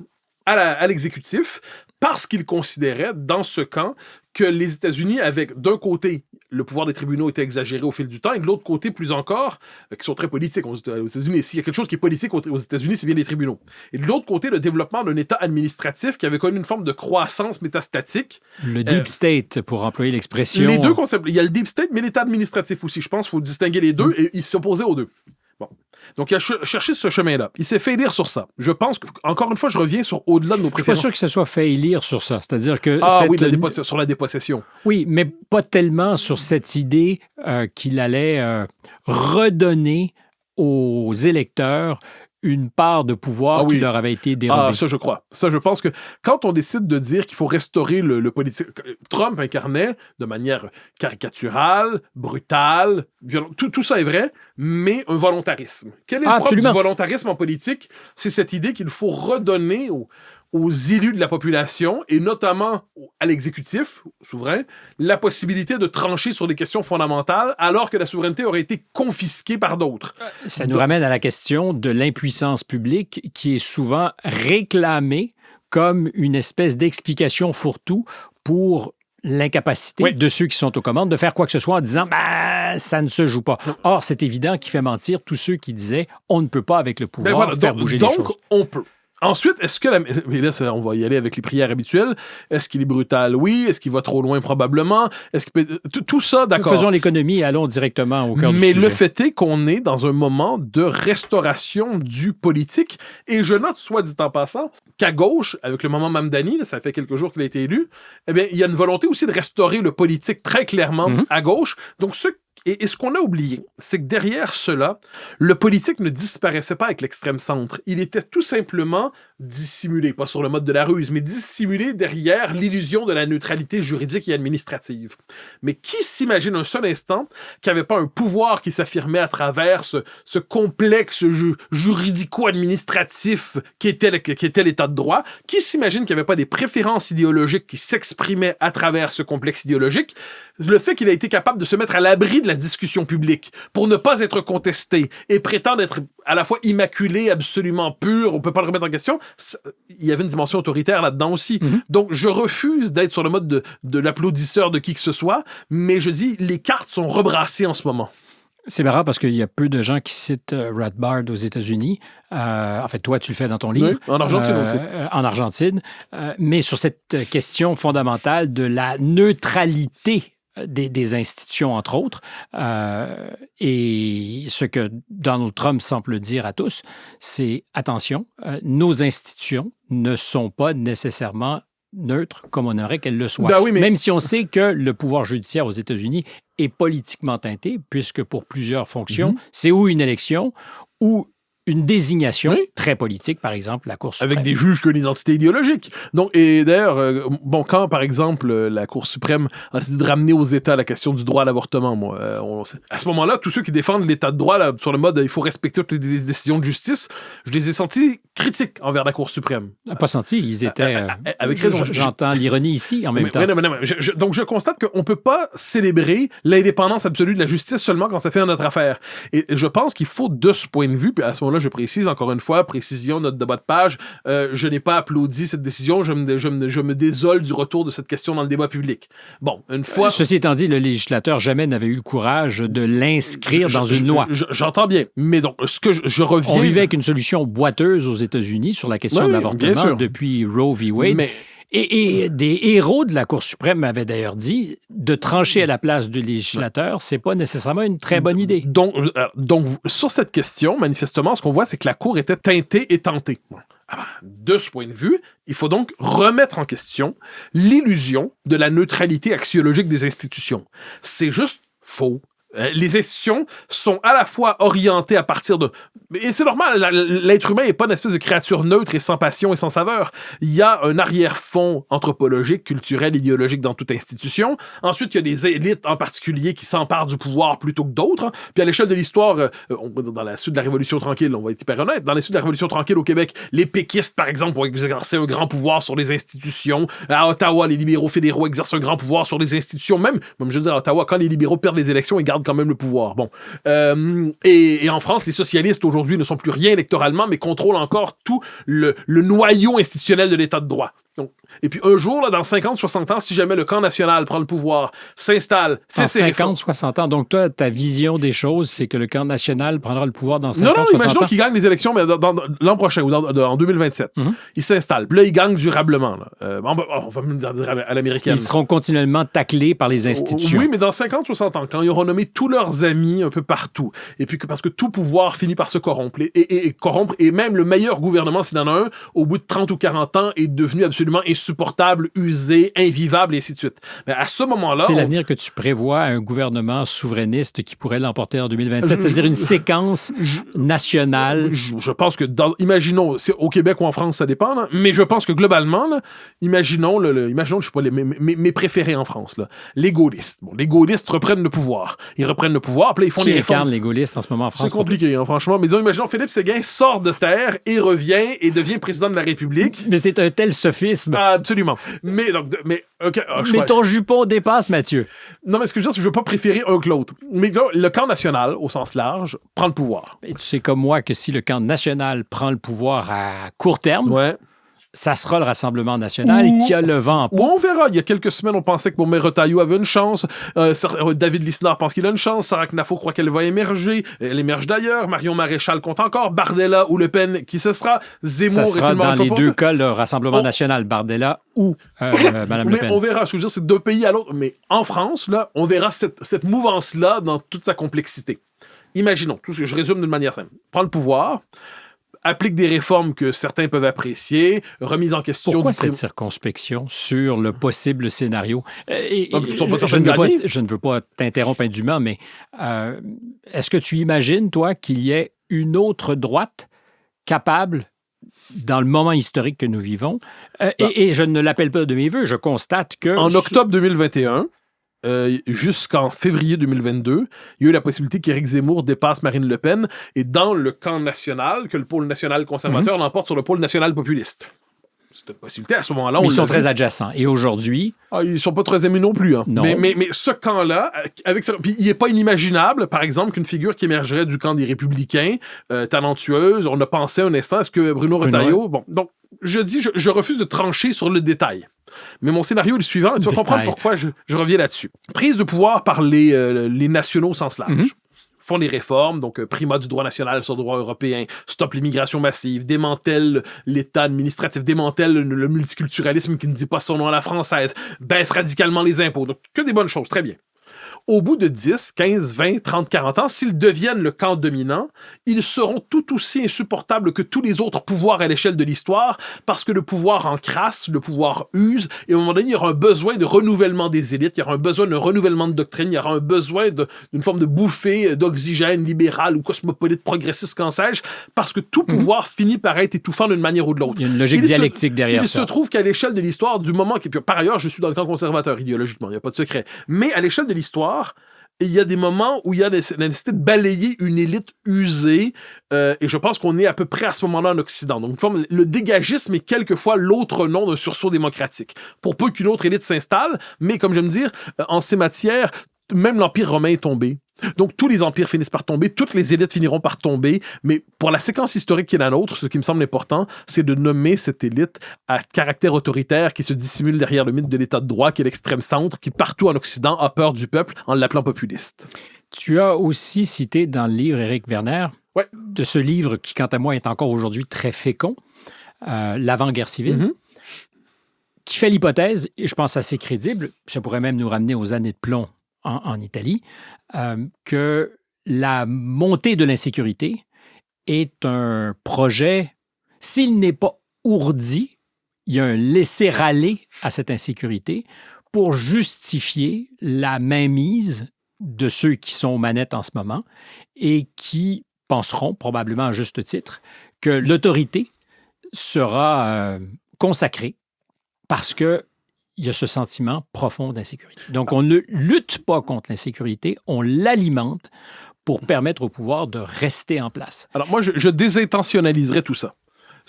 à l'exécutif, parce qu'il considérait, dans ce camp, que les États-Unis avaient, d'un côté, le pouvoir des tribunaux était exagéré au fil du temps, et de l'autre côté, plus encore, qui sont très politiques aux États-Unis. S'il y a quelque chose qui est politique aux États-Unis, c'est bien les tribunaux. Et de l'autre côté, le développement d'un État administratif qui avait connu une forme de croissance métastatique. Le deep state, pour employer l'expression. Les deux concepts. Il y a le deep state, mais l'État administratif aussi. Je pense qu'il faut distinguer les deux, et ils s'opposaient aux deux. Bon. Donc, il a cherché ce chemin-là. Il s'est fait élire sur ça. Je pense que, encore une fois, je reviens sur au-delà de nos préférences. Je suis pas sûr que ça soit fait élire sur ça. C'est-à-dire que... Oui, sur la dépossession. Oui, mais pas tellement sur cette idée qu'il allait redonner aux électeurs une part de pouvoir qui leur avait été dérobée. Ça, je crois. Ça, je pense que quand on décide de dire qu'il faut restaurer le politique... Trump incarnait de manière caricaturale, brutale, violente. Tout ça est vrai, mais un volontarisme. Quel est le propre du volontarisme en politique? C'est cette idée qu'il faut redonner aux élus de la population, et notamment à l'exécutif souverain, la possibilité de trancher sur des questions fondamentales, alors que la souveraineté aurait été confisquée par d'autres. Ça nous ramène à la question de l'impuissance publique, qui est souvent réclamée comme une espèce d'explication fourre-tout pour l'incapacité de ceux qui sont aux commandes de faire quoi que ce soit en disant « ça ne se joue pas ». Or, c'est évident qu'il fait mentir tous ceux qui disaient « on ne peut pas avec le pouvoir faire bouger les choses ». Donc, on peut. Ensuite, est-ce que mais là, on va y aller avec les prières habituelles. Est-ce qu'il est brutal? Oui. Est-ce qu'il va trop loin? Probablement. Tout ça, d'accord. Faisons l'économie et allons directement au cœur du sujet. Mais le fait est qu'on est dans un moment de restauration du politique. Et je note, soit dit en passant, qu'à gauche, avec le moment Mamdani, ça fait quelques jours qu'il a été élu, eh bien, il y a une volonté aussi de restaurer le politique très clairement à gauche. Donc, et ce qu'on a oublié, c'est que derrière cela, le politique ne disparaissait pas avec l'extrême centre. Il était tout simplement dissimulé, pas sur le mode de la ruse, mais dissimulé derrière l'illusion de la neutralité juridique et administrative. Mais qui s'imagine un seul instant qu'il n'y avait pas un pouvoir qui s'affirmait à travers ce complexe juridico-administratif qui était l'état de droit? Qui s'imagine qu'il n'y avait pas des préférences idéologiques qui s'exprimaient à travers ce complexe idéologique? Le fait qu'il a été capable de se mettre à l'abri de la discussion publique pour ne pas être contesté et prétendre être à la fois immaculé, absolument pur, on peut pas le remettre en question, il y avait une dimension autoritaire là-dedans aussi. Donc, je refuse d'être sur le mode de l'applaudisseur de qui que ce soit, mais je dis, les cartes sont rebrassées en ce moment. C'est marrant parce qu'il y a peu de gens qui citent Rothbard aux États-Unis. En fait, toi, tu le fais dans ton livre. Oui, en Argentine aussi. En Argentine. Mais sur cette question fondamentale de la neutralité des institutions, entre autres. Et ce que Donald Trump semble dire à tous, c'est attention, nos institutions ne sont pas nécessairement neutres comme on aimerait qu'elles le soient. Même si on sait que le pouvoir judiciaire aux États-Unis est politiquement teinté, puisque pour plusieurs fonctions, c'est ou une élection ou une désignation très politique, par exemple, la Cour suprême. Avec des juges qui ont une identité idéologique. Donc, et d'ailleurs, quand, par exemple, la Cour suprême a décidé de ramener aux États la question du droit à l'avortement, à ce moment-là, tous ceux qui défendent l'État de droit là, sur le mode « il faut respecter toutes les décisions de justice », je les ai sentis critiques envers la Cour suprême. Pas sentis, ils étaient... avec raison. J'entends l'ironie ici, en même temps. Donc, je constate qu'on ne peut pas célébrer l'indépendance absolue de la justice seulement quand ça fait notre affaire. Et je pense qu'il faut, de ce point de vue, puis à ce moment-là, je précise encore une fois, précision, note de bas de page, je n'ai pas applaudi cette décision, je me désole du retour de cette question dans le débat public. Bon, une fois... Ceci étant dit, le législateur jamais n'avait eu le courage de l'inscrire dans une loi. J'entends bien, mais donc, ce que je reviens... On vivait avec une solution boiteuse aux États-Unis sur la question de l'avortement depuis Roe v. Wade. Et des héros de la Cour suprême m'avaient d'ailleurs dit de trancher à la place du législateur, c'est pas nécessairement une très bonne idée. Donc sur cette question, manifestement, ce qu'on voit, c'est que la Cour était teintée et tentée. De ce point de vue, il faut donc remettre en question l'illusion de la neutralité axiologique des institutions. C'est juste faux. Les institutions sont à la fois orientées à partir de... Et c'est normal, l'être humain n'est pas une espèce de créature neutre et sans passion et sans saveur. Il y a un arrière-fond anthropologique, culturel, idéologique dans toute institution. Ensuite, il y a des élites en particulier qui s'emparent du pouvoir plutôt que d'autres. Puis à l'échelle de l'histoire, on va dire dans la suite de la Révolution tranquille, on va être hyper honnête, dans la suite de la Révolution tranquille au Québec, les péquistes, par exemple, ont exercé un grand pouvoir sur les institutions. À Ottawa, les libéraux fédéraux exercent un grand pouvoir sur les institutions. Même je veux dire, à Ottawa, quand les libéraux perdent les élections, ils gardent quand même le pouvoir. Bon. Et en France, les socialistes aujourd'hui ne sont plus rien électoralement, mais contrôlent encore tout le noyau institutionnel de l'État de droit. Donc, et puis un jour, là, dans 50, 60 ans, si jamais le camp national prend le pouvoir, s'installe, fait ses réformes... 50, 60 ans. Donc toi, ta vision des choses, c'est que le camp national prendra le pouvoir dans 50, non, 60 ans. imaginons qu'il gagne les élections mais dans l'an prochain ou en 2027. Il s'installe. Puis là, il gagne durablement. Là. On va me dire à l'américaine. Ils seront continuellement taclés par les institutions. Oui, mais dans 50, 60 ans, quand ils auront nommé tous leurs amis un peu partout, et puis parce que tout pouvoir finit par se corrompre, et même le meilleur gouvernement, s'il y en a un, au bout de 30 ou 40 ans, est devenu absolument insupportable, usé, invivable, et ainsi de suite. Mais à ce moment-là... C'est l'avenir que tu prévois, un gouvernement souverainiste qui pourrait l'emporter en 2027, c'est-à-dire une séquence nationale. Je pense que, imaginons, au Québec ou en France, ça dépend, là, mais je pense que globalement, là, imaginons, je sais pas, mes préférés en France, là, les gaullistes. Bon, les gaullistes reprennent le pouvoir. Ils reprennent le pouvoir, puis là, ils font des réformes. Qui incarne les gaullistes en ce moment en France? C'est compliqué, hein, franchement. Mais disons, imaginons, Philippe Séguin sort de terre et revient et devient président de la République. Mais c'est un tel sophisme. Absolument. Mais ton jupon dépasse, Mathieu. Non, mais ce que je veux dire, c'est que je veux pas préférer un que l'autre. Mais là, le camp national, au sens large, prend le pouvoir. Et tu sais comme moi que si le camp national prend le pouvoir à court terme, ça sera le Rassemblement national qui a le vent en poupe. On verra. Il y a quelques semaines, on pensait que Retailleau avait une chance. David Lisnard pense qu'il a une chance. Sarah Knafo croit qu'elle va émerger. Elle émerge d'ailleurs. Marion Maréchal compte encore. Bardella ou Le Pen, qui ce sera? Zemmour ça sera dans les deux cas le Rassemblement national, Bardella ou Mme Le Pen. On verra. Ce que je veux dire, c'est d'un pays à l'autre. Mais en France, là, on verra cette mouvance-là dans toute sa complexité. Imaginons, tout ce que je résume d'une manière simple. Prends le pouvoir, applique des réformes que certains peuvent apprécier, remise en question... Pourquoi cette circonspection sur le possible scénario? Je ne veux pas t'interrompre indûment, mais est-ce que tu imagines, toi, qu'il y ait une autre droite capable, dans le moment historique que nous vivons, et je ne l'appelle pas de mes voeux, je constate que... En octobre 2021... jusqu'en février 2022, il y a eu la possibilité qu'Éric Zemmour dépasse Marine Le Pen et dans le camp national, que le pôle national conservateur l'emporte sur le pôle national populiste. C'est une possibilité. À ce moment-là, ils sont très adjacents. Et aujourd'hui... ils sont pas très amis non plus. Hein. Non. Mais ce camp-là, puis il n'est pas inimaginable, par exemple, qu'une figure qui émergerait du camp des Républicains, talentueuse, on a pensé un instant, est-ce que Bruno Retailleau... Bon, donc, je refuse de trancher sur le détail. Mais mon scénario est le suivant, et tu vas comprendre pourquoi je reviens là-dessus. Prise de pouvoir par les nationaux au sens large. Font des réformes, donc primat du droit national sur le droit européen, stop l'immigration massive, démantèle l'État administratif, démantèle le multiculturalisme qui ne dit pas son nom à la française, baisse radicalement les impôts. Donc, que des bonnes choses, très bien. Au bout de 10, 15, 20, 30, 40 ans, s'ils deviennent le camp dominant, ils seront tout aussi insupportables que tous les autres pouvoirs à l'échelle de l'histoire, parce que le pouvoir encrasse, le pouvoir use, et à un moment donné, il y aura un besoin de renouvellement des élites, il y aura un besoin d'un renouvellement de doctrine, il y aura un besoin d'une forme de bouffée d'oxygène libéral ou cosmopolite, progressiste, qu'en sais-je, parce que tout pouvoir finit par être étouffant d'une manière ou de l'autre. Il y a une logique dialectique derrière ça. Il se trouve qu'à l'échelle de l'histoire, du moment qui... Par ailleurs, je suis dans le camp conservateur idéologiquement, il n'y a pas de secret, mais à l'échelle de l'histoire, il y a des moments où il y a la nécessité de balayer une élite usée, et je pense qu'on est à peu près à ce moment-là en Occident. Donc, le dégagisme est quelquefois l'autre nom d'un sursaut démocratique. Pour peu qu'une autre élite s'installe, mais comme je me dire, en ces matières, même l'Empire romain est tombé. Donc, tous les empires finissent par tomber, toutes les élites finiront par tomber, mais pour la séquence historique qui est la nôtre, ce qui me semble important, c'est de nommer cette élite à caractère autoritaire qui se dissimule derrière le mythe de l'État de droit, qui est l'extrême centre, qui partout en Occident a peur du peuple en l'appelant populiste. Tu as aussi cité dans le livre Éric Werner, de ce livre qui, quant à moi, est encore aujourd'hui très fécond, L'avant-guerre civile, qui fait l'hypothèse, et je pense assez crédible, ça pourrait même nous ramener aux années de plomb en Italie, que la montée de l'insécurité est un projet, s'il n'est pas ourdi, il y a un laisser-aller à cette insécurité pour justifier la mainmise de ceux qui sont aux manettes en ce moment et qui penseront, probablement à juste titre, que l'autorité sera consacrée parce que il y a ce sentiment profond d'insécurité. Donc, on ne lutte pas contre l'insécurité, on l'alimente pour permettre au pouvoir de rester en place. Alors, moi, je désintentionnaliserais tout ça.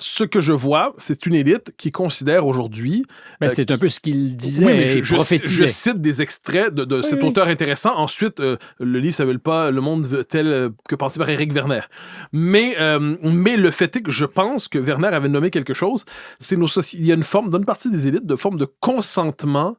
Ce que je vois, c'est une élite qui considère aujourd'hui... c'est un peu ce qu'il disait mais et prophétisait. Je cite des extraits de cet auteur intéressant. Ensuite, le livre s'appelle pas « Le monde tel que pensé par Éric Werner ». Mais le fait est que je pense que Werner avait nommé quelque chose. C'est il y a une forme, dans une partie des élites, de forme de consentement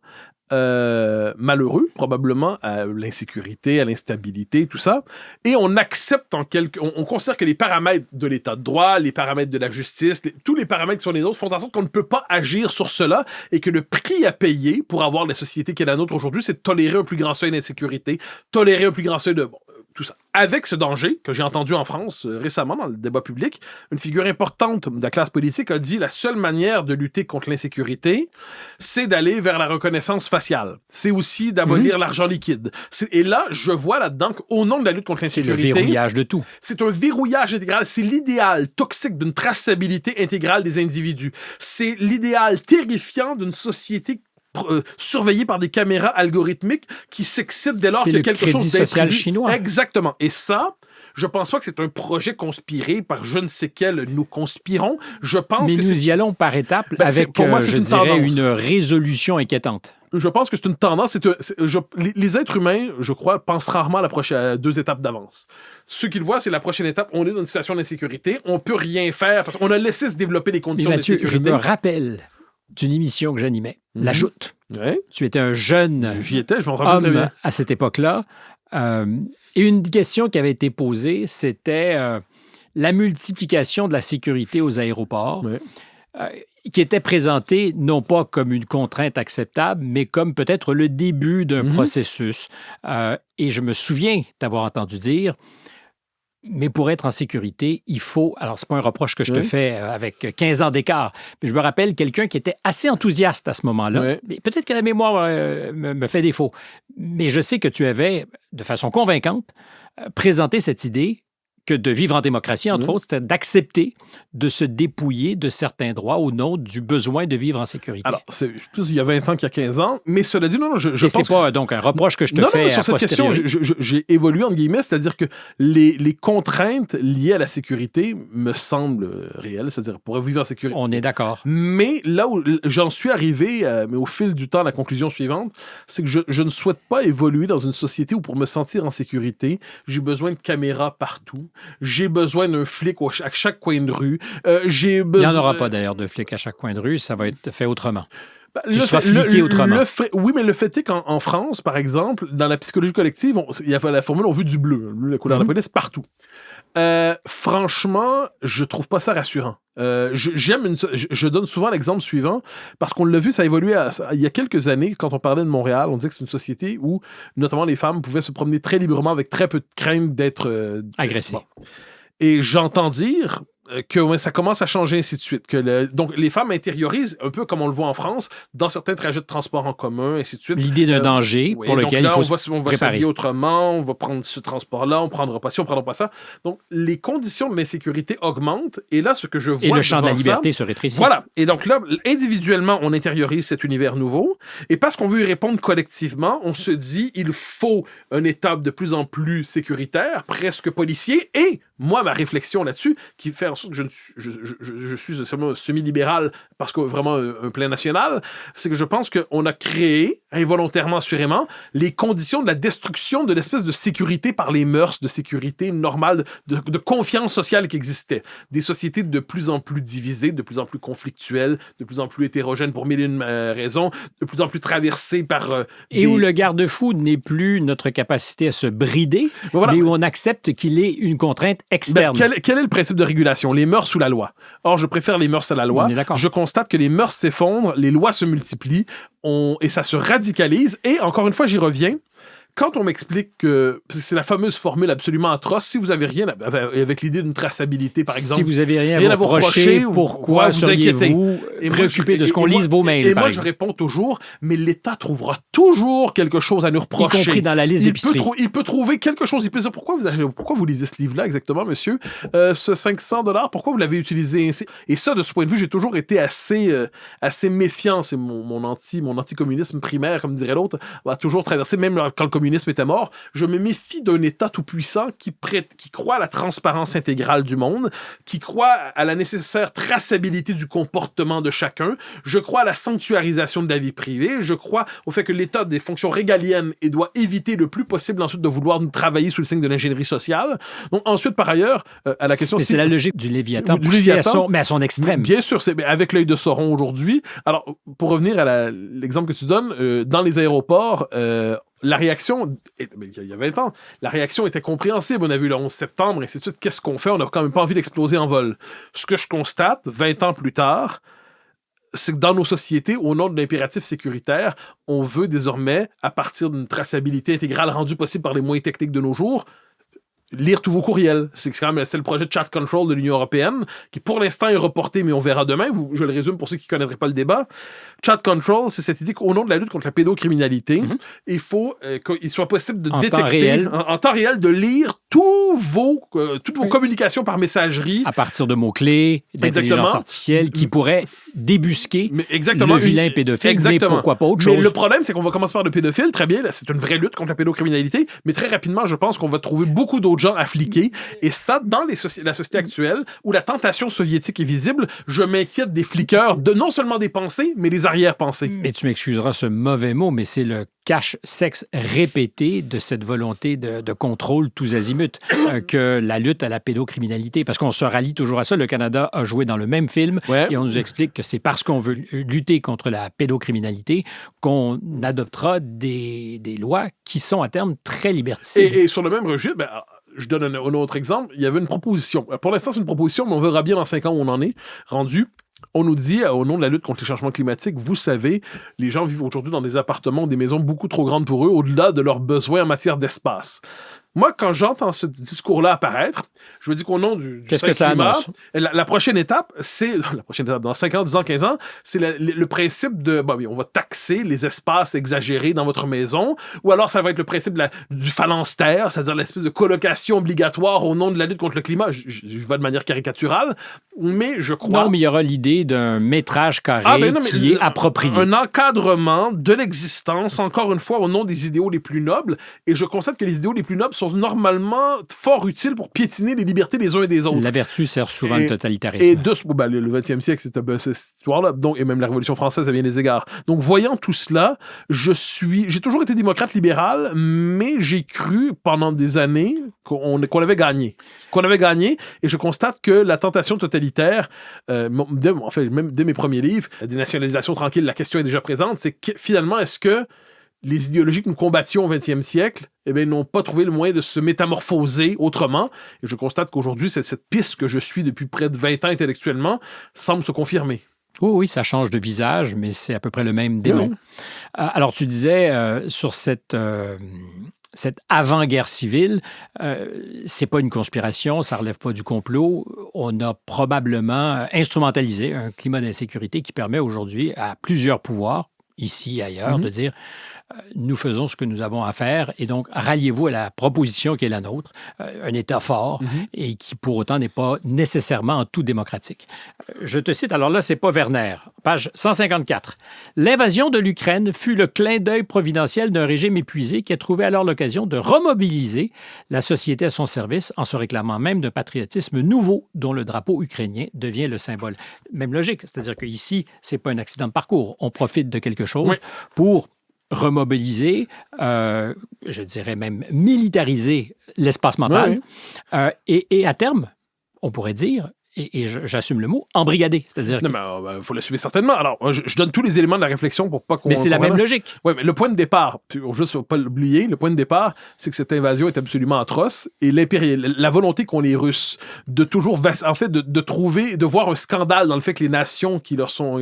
malheureux, probablement, à l'insécurité, à l'instabilité, tout ça. Et on accepte on considère que les paramètres de l'état de droit, les paramètres de la justice, tous les paramètres qui sont les nôtres font en sorte qu'on ne peut pas agir sur cela et que le prix à payer pour avoir la société qui est la nôtre aujourd'hui, c'est de tolérer un plus grand seuil d'insécurité, tolérer un plus grand seuil de... tout ça. Avec ce danger que j'ai entendu en France récemment dans le débat public, une figure importante de la classe politique a dit la seule manière de lutter contre l'insécurité, c'est d'aller vers la reconnaissance faciale. C'est aussi d'abolir l'argent liquide. Et là, je vois là-dedans qu'au nom de la lutte contre l'insécurité... C'est le verrouillage de tout. C'est un verrouillage intégral. C'est l'idéal toxique d'une traçabilité intégrale des individus. C'est l'idéal terrifiant d'une société surveillé par des caméras algorithmiques qui s'excitent dès lors qu'il y a quelque chose d'imprévu. C'est le crédit social chinois. Exactement. Et ça, je pense pas que c'est un projet conspiré par je ne sais quel nous conspirons. Je pense Mais nous y allons par étapes avec, pour moi, je dirais, une résolution inquiétante. Je pense que c'est une tendance. Les êtres humains, je crois, pensent rarement à 2 étapes d'avance. Ce qu'ils voient, c'est la prochaine étape. On est dans une situation d'insécurité. On peut rien faire parce qu'on a laissé se développer les conditions d'insécurité. Je me rappelle d'une émission que j'animais, La Joute. Ouais. Tu étais un jeune J'y étais, je m'en rappelle très bien. À cette époque-là. Et une question qui avait été posée, c'était la multiplication de la sécurité aux aéroports, qui était présentée non pas comme une contrainte acceptable, mais comme peut-être le début d'un processus. Et je me souviens t'avoir entendu dire... Mais pour être en sécurité, il faut... Alors, c'est pas un reproche que je te fais avec 15 ans d'écart, mais je me rappelle quelqu'un qui était assez enthousiaste à ce moment-là. Mais peut-être que la mémoire me fait défaut. Mais je sais que tu avais, de façon convaincante, présenté cette idée que de vivre en démocratie, entre autres, c'était d'accepter de se dépouiller de certains droits au nom du besoin de vivre en sécurité. Alors, c'est plus il y a 20 ans qu'il y a 15 ans, mais cela dit, non, je pense... c'est pas donc un reproche que je te fais sur cette question, j'ai évolué, entre guillemets, c'est-à-dire que les contraintes liées à la sécurité me semblent réelles, c'est-à-dire pour vivre en sécurité. On est d'accord. Mais là où j'en suis arrivé, mais au fil du temps, la conclusion suivante, c'est que je ne souhaite pas évoluer dans une société où pour me sentir en sécurité, j'ai besoin de caméras partout. J'ai besoin d'un flic à chaque coin de rue. Il n'y en aura pas d'ailleurs de flic à chaque coin de rue, ça va être fait autrement. Tu seras fliqué autrement. Oui, mais le fait est qu'en France, par exemple, dans la psychologie collective, il y a la formule on veut du bleu, la couleur de la police, partout. Franchement, je trouve pas ça rassurant. Je donne souvent l'exemple suivant parce qu'on l'a vu, ça a évolué il y a quelques années quand on parlait de Montréal, on disait que c'est une société où notamment les femmes pouvaient se promener très librement avec très peu de crainte d'être agressées. Bon. Et j'entends dire que ça commence à changer, ainsi de suite. Donc, les femmes intériorisent, un peu comme on le voit en France, dans certains trajets de transport en commun, ainsi de suite. L'idée d'un danger pour lequel il faut se préparer. On va s'habiller autrement, on va prendre ce transport-là, on ne prendra pas ci, on ne prendra pas ça. Donc, les conditions de l'insécurité augmentent, et là, ce que je vois... Et le champ de la liberté se rétrécit. Voilà. Et donc là, individuellement, on intériorise cet univers nouveau, et parce qu'on veut y répondre collectivement, on se dit, il faut un État de plus en plus sécuritaire, presque policier, et moi, ma réflexion là-dessus, qui fait en sorte que je suis seulement semi-libéral parce que vraiment un plein national, c'est que je pense qu'on a créé, involontairement, assurément, les conditions de la destruction de l'espèce de sécurité par les mœurs, de sécurité normale, de confiance sociale qui existait. Des sociétés de plus en plus divisées, de plus en plus conflictuelles, de plus en plus hétérogènes pour mille et une raisons, de plus en plus traversées par... Et où le garde-fou n'est plus notre capacité à se brider, mais où on accepte qu'il est une contrainte externe. Quel est le principe de régulation? Les mœurs sous la loi. Or, je préfère les mœurs à la loi. Je constate que les mœurs s'effondrent, les lois se multiplient, et ça se radicalise. Et encore une fois, j'y reviens. Quand on m'explique que c'est la fameuse formule absolument atroce, si vous avez rien avec l'idée d'une traçabilité, par exemple, si vous avez rien à vous reprocher, pourquoi seriez-vous préoccupé de ce qu'on lise vos mails? Et moi, je réponds toujours, mais l'État trouvera toujours quelque chose à nous reprocher. Y compris dans la liste d'épicerie. Il peut trouver quelque chose. Il peut dire, pourquoi vous lisez ce livre-là exactement, monsieur? Ce $500, pourquoi vous l'avez utilisé ainsi? Et ça, de ce point de vue, j'ai toujours été assez méfiant. C'est mon anticommunisme primaire, comme dirait l'autre, va toujours traverser, même quand le communisme était mort. Je me méfie d'un État tout-puissant qui croit à la transparence intégrale du monde, qui croit à la nécessaire traçabilité du comportement de chacun. Je crois à la sanctuarisation de la vie privée. Je crois au fait que l'État a des fonctions régaliennes et doit éviter le plus possible ensuite de vouloir nous travailler sous le signe de l'ingénierie sociale. Donc ensuite, par ailleurs, à la question... Mais c'est la logique du Léviathan, mais à son extrême. Bien sûr, c'est avec l'œil de Sauron aujourd'hui. Alors, pour revenir à l'exemple que tu donnes, dans les aéroports, la réaction, il y a 20 ans, la réaction était compréhensible. On a vu le 11 septembre, et ainsi de suite. Qu'est-ce qu'on fait? On n'a quand même pas envie d'exploser en vol. Ce que je constate, 20 ans plus tard, c'est que dans nos sociétés, au nom de l'impératif sécuritaire, on veut désormais, à partir d'une traçabilité intégrale rendue possible par les moyens techniques de nos jours, lire tous vos courriels. C'est le projet de Chat Control de l'Union européenne, qui pour l'instant est reporté, mais on verra demain. Je le résume pour ceux qui ne connaîtraient pas le débat. Chat Control, c'est cette idée qu'au nom de la lutte contre la pédocriminalité, il faut qu'il soit possible de détecter, en temps réel, de lire toutes vos communications par messagerie. À partir de mots-clés, d'intelligence artificielle, qui pourraient débusquer le vilain pédophile, mais pourquoi pas autre chose. Mais le problème, c'est qu'on va commencer par le pédophile, très bien, là, c'est une vraie lutte contre la pédocriminalité, mais très rapidement, je pense qu'on va trouver beaucoup d'autres gens à fliquer. Et ça, dans la société actuelle, où la tentation soviétique est visible, je m'inquiète des fliqueurs, non seulement des pensées, mais des arrière-pensées. Mais tu m'excuseras ce mauvais mot, mais c'est le cache-sexe répété de cette volonté de contrôle tous azimuts que la lutte à la pédocriminalité. Parce qu'on se rallie toujours à ça. Le Canada a joué dans le même film et on nous explique que c'est parce qu'on veut lutter contre la pédocriminalité qu'on adoptera des lois qui sont à terme très liberticides. Et sur le même registre, je donne un autre exemple. Il y avait une proposition. Pour l'instant, c'est une proposition, mais on verra bien dans 5 ans où on en est rendu. On nous dit, au nom de la lutte contre les changements climatiques, vous savez, les gens vivent aujourd'hui dans des appartements, des maisons beaucoup trop grandes pour eux, au-delà de leurs besoins en matière d'espace. Moi, quand j'entends ce discours-là apparaître, je me dis qu'au nom du Qu'est-ce que ça climat, annonce? La prochaine étape, dans 5 ans, 10 ans, 15 ans, c'est le principe de, on va taxer les espaces exagérés dans votre maison, ou alors ça va être le principe du phalanstère, c'est-à-dire l'espèce de colocation obligatoire au nom de la lutte contre le climat. Je vais de manière caricaturale, mais je crois... Non, mais il y aura l'idée d'un métrage carré qui est approprié. Un encadrement de l'existence, encore une fois, au nom des idéaux les plus nobles, et je constate que les idéaux les plus nobles sont normalement fort utiles pour piétiner les libertés des uns et des autres. La vertu sert souvent le totalitarisme. Et le 20e siècle, c'était cette histoire-là. Donc, et même la Révolution française à bien des égards. Donc, voyant tout cela, j'ai toujours été démocrate libéral, mais j'ai cru pendant des années qu'on avait gagné. Et je constate que la tentation totalitaire, même dès mes premiers livres, la dénationalisation tranquille, la question est déjà présente, c'est que finalement, est-ce que les idéologies que nous combattions au 20e siècle, n'ont pas trouvé le moyen de se métamorphoser autrement. Et je constate qu'aujourd'hui, cette piste que je suis depuis près de 20 ans intellectuellement semble se confirmer. Oui, ça change de visage, mais c'est à peu près le même démon. Oui. Alors, tu disais sur cette avant-guerre civile, c'est pas une conspiration, ça relève pas du complot. On a probablement instrumentalisé un climat d'insécurité qui permet aujourd'hui à plusieurs pouvoirs, ici, ailleurs, de dire nous faisons ce que nous avons à faire et donc ralliez-vous à la proposition qui est la nôtre, un État fort et qui pour autant n'est pas nécessairement en tout démocratique. Je te cite, alors là, c'est pas Werner, page 154. L'invasion de l'Ukraine fut le clin d'œil providentiel d'un régime épuisé qui a trouvé alors l'occasion de remobiliser la société à son service en se réclamant même d'un patriotisme nouveau dont le drapeau ukrainien devient le symbole. Même logique, c'est-à-dire qu'ici, c'est pas un accident de parcours. On profite de quelque chose pour remobiliser, je dirais même militariser l'espace mental. Et à terme, on pourrait dire, et j'assume le mot, embrigader. C'est-à-dire non, mais faut l'assumer certainement. Alors, je donne tous les éléments de la réflexion pour pas qu'on... Mais c'est la même logique. Oui, mais le point de départ, juste pour pas l'oublier, le point de départ, c'est que cette invasion est absolument atroce et la volonté qu'ont les Russes de toujours, en fait, de voir un scandale dans le fait que les nations qui leur sont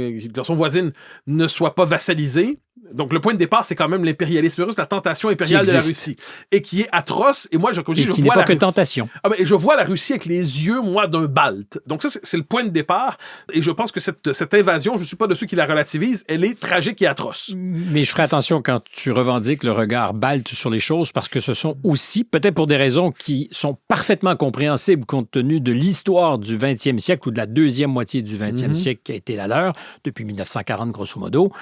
voisines ne soient pas vassalisées. Donc, le point de départ, c'est quand même l'impérialisme russe, la tentation impériale de la Russie, et qui est atroce. Et moi, je vois pas que tentation. Je vois la Russie avec les yeux, moi, d'un balte. Donc, ça, c'est le point de départ. Et je pense que cette invasion, je ne suis pas de ceux qui la relativisent, elle est tragique et atroce. Mais je ferai attention quand tu revendiques le regard balte sur les choses, parce que ce sont aussi, peut-être pour des raisons qui sont parfaitement compréhensibles compte tenu de l'histoire du 20e siècle ou de la deuxième moitié du 20e siècle qui a été la leur, depuis 1940, grosso modo,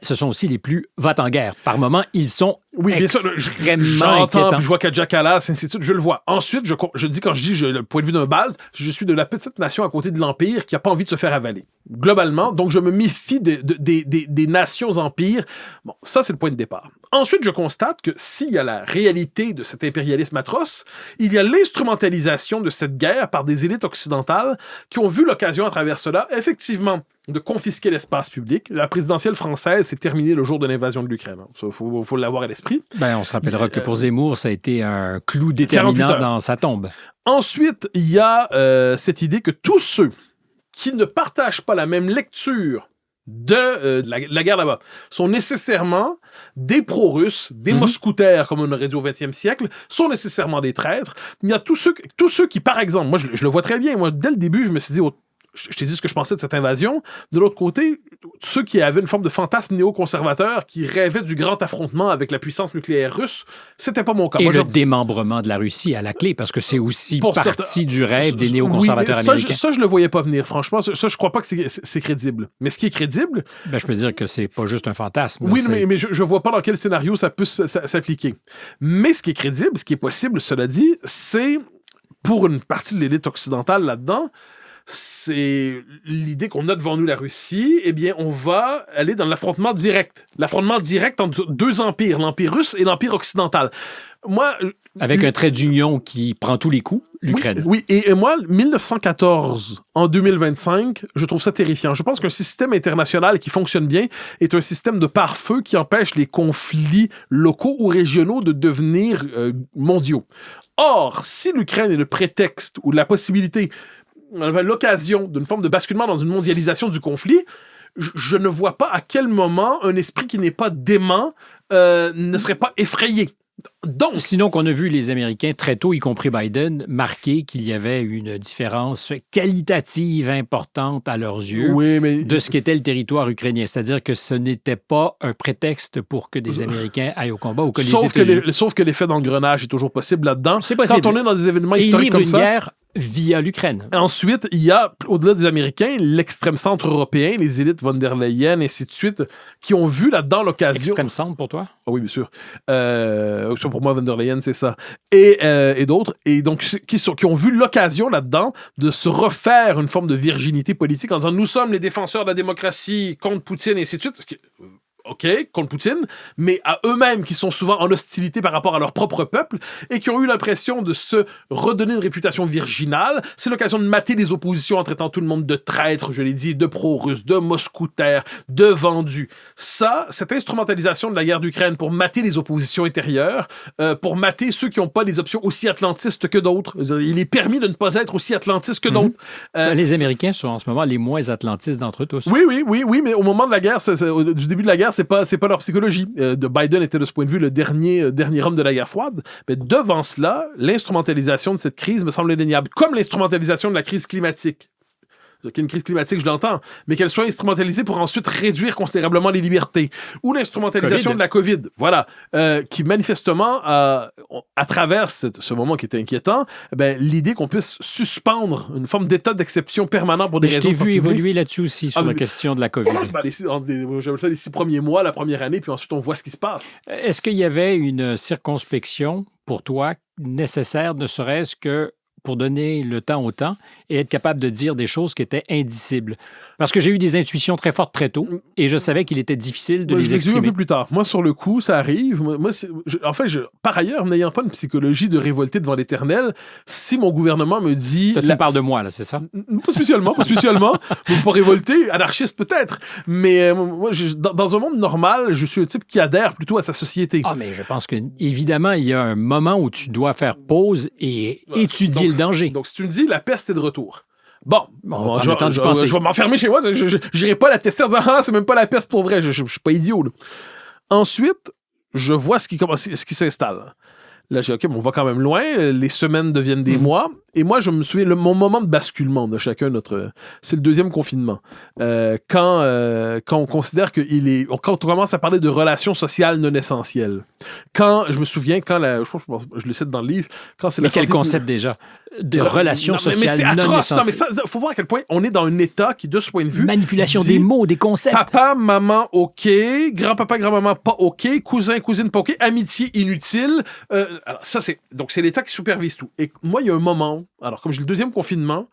ce sont aussi les plus « va en guerre ». Par moments, ils sont extrêmement j'entends, inquiétants. puis je vois qu'il y a Jack Calas, ainsi de suite, je le vois. Ensuite, quand je dis le point de vue d'un balte, je suis de la petite nation à côté de l'Empire qui n'a pas envie de se faire avaler. Globalement, donc je me méfie des nations empires. Bon, ça, c'est le point de départ. Ensuite, je constate que s'il y a la réalité de cet impérialisme atroce, il y a l'instrumentalisation de cette guerre par des élites occidentales qui ont vu l'occasion à travers cela, effectivement, de confisquer l'espace public. La présidentielle française s'est terminée le jour de l'invasion de l'Ukraine. Il faut l'avoir à l'esprit. On se rappellera que pour Zemmour, ça a été un clou déterminant dans sa tombe. Ensuite, il y a cette idée que tous ceux qui ne partagent pas la même lecture de la guerre là-bas sont nécessairement des pro-russes, des moscoutaires, comme on aurait dit au 20e siècle, sont nécessairement des traîtres. Il y a tous ceux qui, par exemple, moi je le vois très bien, moi dès le début, je me suis dit, je t'ai dit ce que je pensais de cette invasion. De l'autre côté, ceux qui avaient une forme de fantasme néoconservateur, qui rêvaient du grand affrontement avec la puissance nucléaire russe, c'était pas mon cas. Et moi, le démembrement de la Russie à la clé, parce que c'est aussi partie du rêve des néoconservateurs américains. Ça, je le voyais pas venir, franchement. Ça, je crois pas que c'est crédible. Mais ce qui est crédible... je peux dire que c'est pas juste un fantasme. Oui, mais je vois pas dans quel scénario ça peut s'appliquer. Mais ce qui est crédible, ce qui est possible, cela dit, c'est, pour une partie de l'élite occidentale là-dedans, c'est l'idée qu'on a devant nous la Russie, eh bien, on va aller dans l'affrontement direct. L'affrontement direct entre deux empires, l'Empire russe et l'Empire occidental. Moi... Avec un trait d'union qui prend tous les coups, l'Ukraine. Oui, et moi, 1914 en 2025, je trouve ça terrifiant. Je pense qu'un système international qui fonctionne bien est un système de pare-feu qui empêche les conflits locaux ou régionaux de devenir mondiaux. Or, si l'Ukraine est le prétexte ou la possibilité, l'occasion d'une forme de basculement dans une mondialisation du conflit, je ne vois pas à quel moment un esprit qui n'est pas dément ne serait pas effrayé. Donc, sinon qu'on a vu les Américains très tôt, y compris Biden, marquer qu'il y avait une différence qualitative importante à leurs yeux de ce qu'était le territoire ukrainien. C'est-à-dire que ce n'était pas un prétexte pour que des Américains aillent au combat ou que sauf que l'effet d'engrenage est toujours possible là-dedans. C'est possible. Quand on est dans des événements historiques comme ça... guerre via l'Ukraine. Ensuite, il y a, au-delà des Américains, l'extrême-centre européen, les élites von der Leyen, et ainsi de suite, qui ont vu là-dedans l'occasion... Extrême-centre pour toi? Ah oui, bien sûr. Pour moi, von der Leyen, c'est ça. Et d'autres, et donc, qui ont vu l'occasion là-dedans de se refaire une forme de virginité politique en disant « Nous sommes les défenseurs de la démocratie contre Poutine », et ainsi de suite. OK, contre Poutine, mais à eux-mêmes qui sont souvent en hostilité par rapport à leur propre peuple et qui ont eu l'impression de se redonner une réputation virginale. C'est l'occasion de mater les oppositions en traitant tout le monde de traîtres, je l'ai dit, de pro-russes, de moscoutaires, de vendus. Ça, cette instrumentalisation de la guerre d'Ukraine pour mater les oppositions intérieures, pour mater ceux qui n'ont pas des options aussi atlantistes que d'autres. Il est permis de ne pas être aussi atlantiste que d'autres. Les Américains sont en ce moment les moins atlantistes d'entre eux tous. Oui, mais au moment de la guerre, du début de la guerre, c'est pas leur psychologie. Biden était de ce point de vue le dernier homme de la guerre froide. Mais devant cela, l'instrumentalisation de cette crise me semble indéniable. Comme l'instrumentalisation de la crise climatique. Qu'une crise climatique, je l'entends, mais qu'elle soit instrumentalisée pour ensuite réduire considérablement les libertés. Ou l'instrumentalisation de la COVID, voilà, qui manifestement, à travers ce moment qui était inquiétant, l'idée qu'on puisse suspendre une forme d'état d'exception permanent pour des raisons... Je t'ai vu évoluer là-dessus aussi, sur la question de la COVID. J'appelle ça les 6 premiers mois, la première année, puis ensuite on voit ce qui se passe. Est-ce qu'il y avait une circonspection pour toi nécessaire, ne serait-ce que pour donner le temps au temps et être capable de dire des choses qui étaient indicibles? Parce que j'ai eu des intuitions très fortes très tôt et je savais qu'il était difficile de les exprimer. Je l'ai eu un peu plus tard. Moi, sur le coup, ça arrive. Par ailleurs, n'ayant pas une psychologie de révolter devant l'éternel, si mon gouvernement me dit... Tu parles de moi, là, c'est ça? Pas spécialement. Pour révolter, anarchiste peut-être. Mais moi, dans un monde normal, je suis un type qui adhère plutôt à sa société. Ah, mais je pense qu'évidemment, il y a un moment où tu dois faire pause et étudier le danger. Donc, si tu me dis la peste est de retour. Bon, je vais m'enfermer chez moi. Je n'irai pas la tester en disant « Ah, c'est même pas la peste pour vrai. Je suis pas idiot. » Ensuite, je vois ce qui s'installe. Là, j'ai dit, OK, on va quand même loin. Les semaines deviennent des mois. Et moi, je me souviens, mon moment de basculement de chacun c'est le deuxième confinement. Quand on considère quand on commence à parler de relations sociales non essentielles. Je me souviens, je le cite dans le livre, quand c'est mais quel concept déjà? De relations sociales c'est non atroce. essentielles. Non, mais faut voir à quel point on est dans un état qui, de ce point de vue... Manipulation des mots, des concepts. Papa, maman, OK. Grand-papa, grand-maman, pas OK. Cousin, cousine, pas OK. Amitié, inutile. Alors, ça, c'est l'État qui supervise tout. Et moi, il y a un moment, alors comme j'ai le deuxième confinement,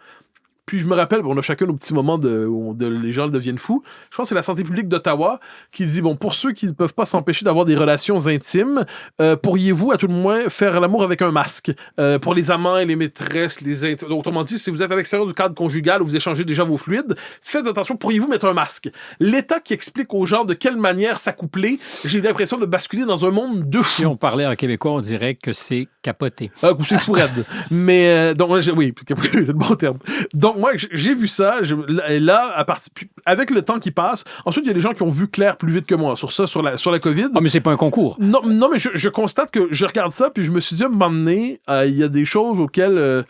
puis je me rappelle, on a chacun nos petits moments où les gens deviennent fous. Je pense que c'est la santé publique d'Ottawa qui dit, bon, pour ceux qui ne peuvent pas s'empêcher d'avoir des relations intimes, pourriez-vous, à tout le moins, faire l'amour avec un masque? Pour les amants et les maîtresses, autrement dit, si vous êtes à l'extérieur du cadre conjugal où vous échangez déjà vos fluides, faites attention, pourriez-vous mettre un masque? L'État qui explique aux gens de quelle manière s'accoupler, j'ai eu l'impression de basculer dans un monde de fous. Si on parlait en québécois, on dirait que c'est capoté. C'est fou raide. Mais, donc, oui, c'est le bon terme. Donc, moi, j'ai vu ça. Là, avec le temps qui passe, ensuite, il y a des gens qui ont vu clair plus vite que moi sur ça, sur la COVID. Ah, mais c'est pas un concours. Non, mais je constate que je regarde ça, puis je me suis dit, à un moment donné, il y a des choses auxquelles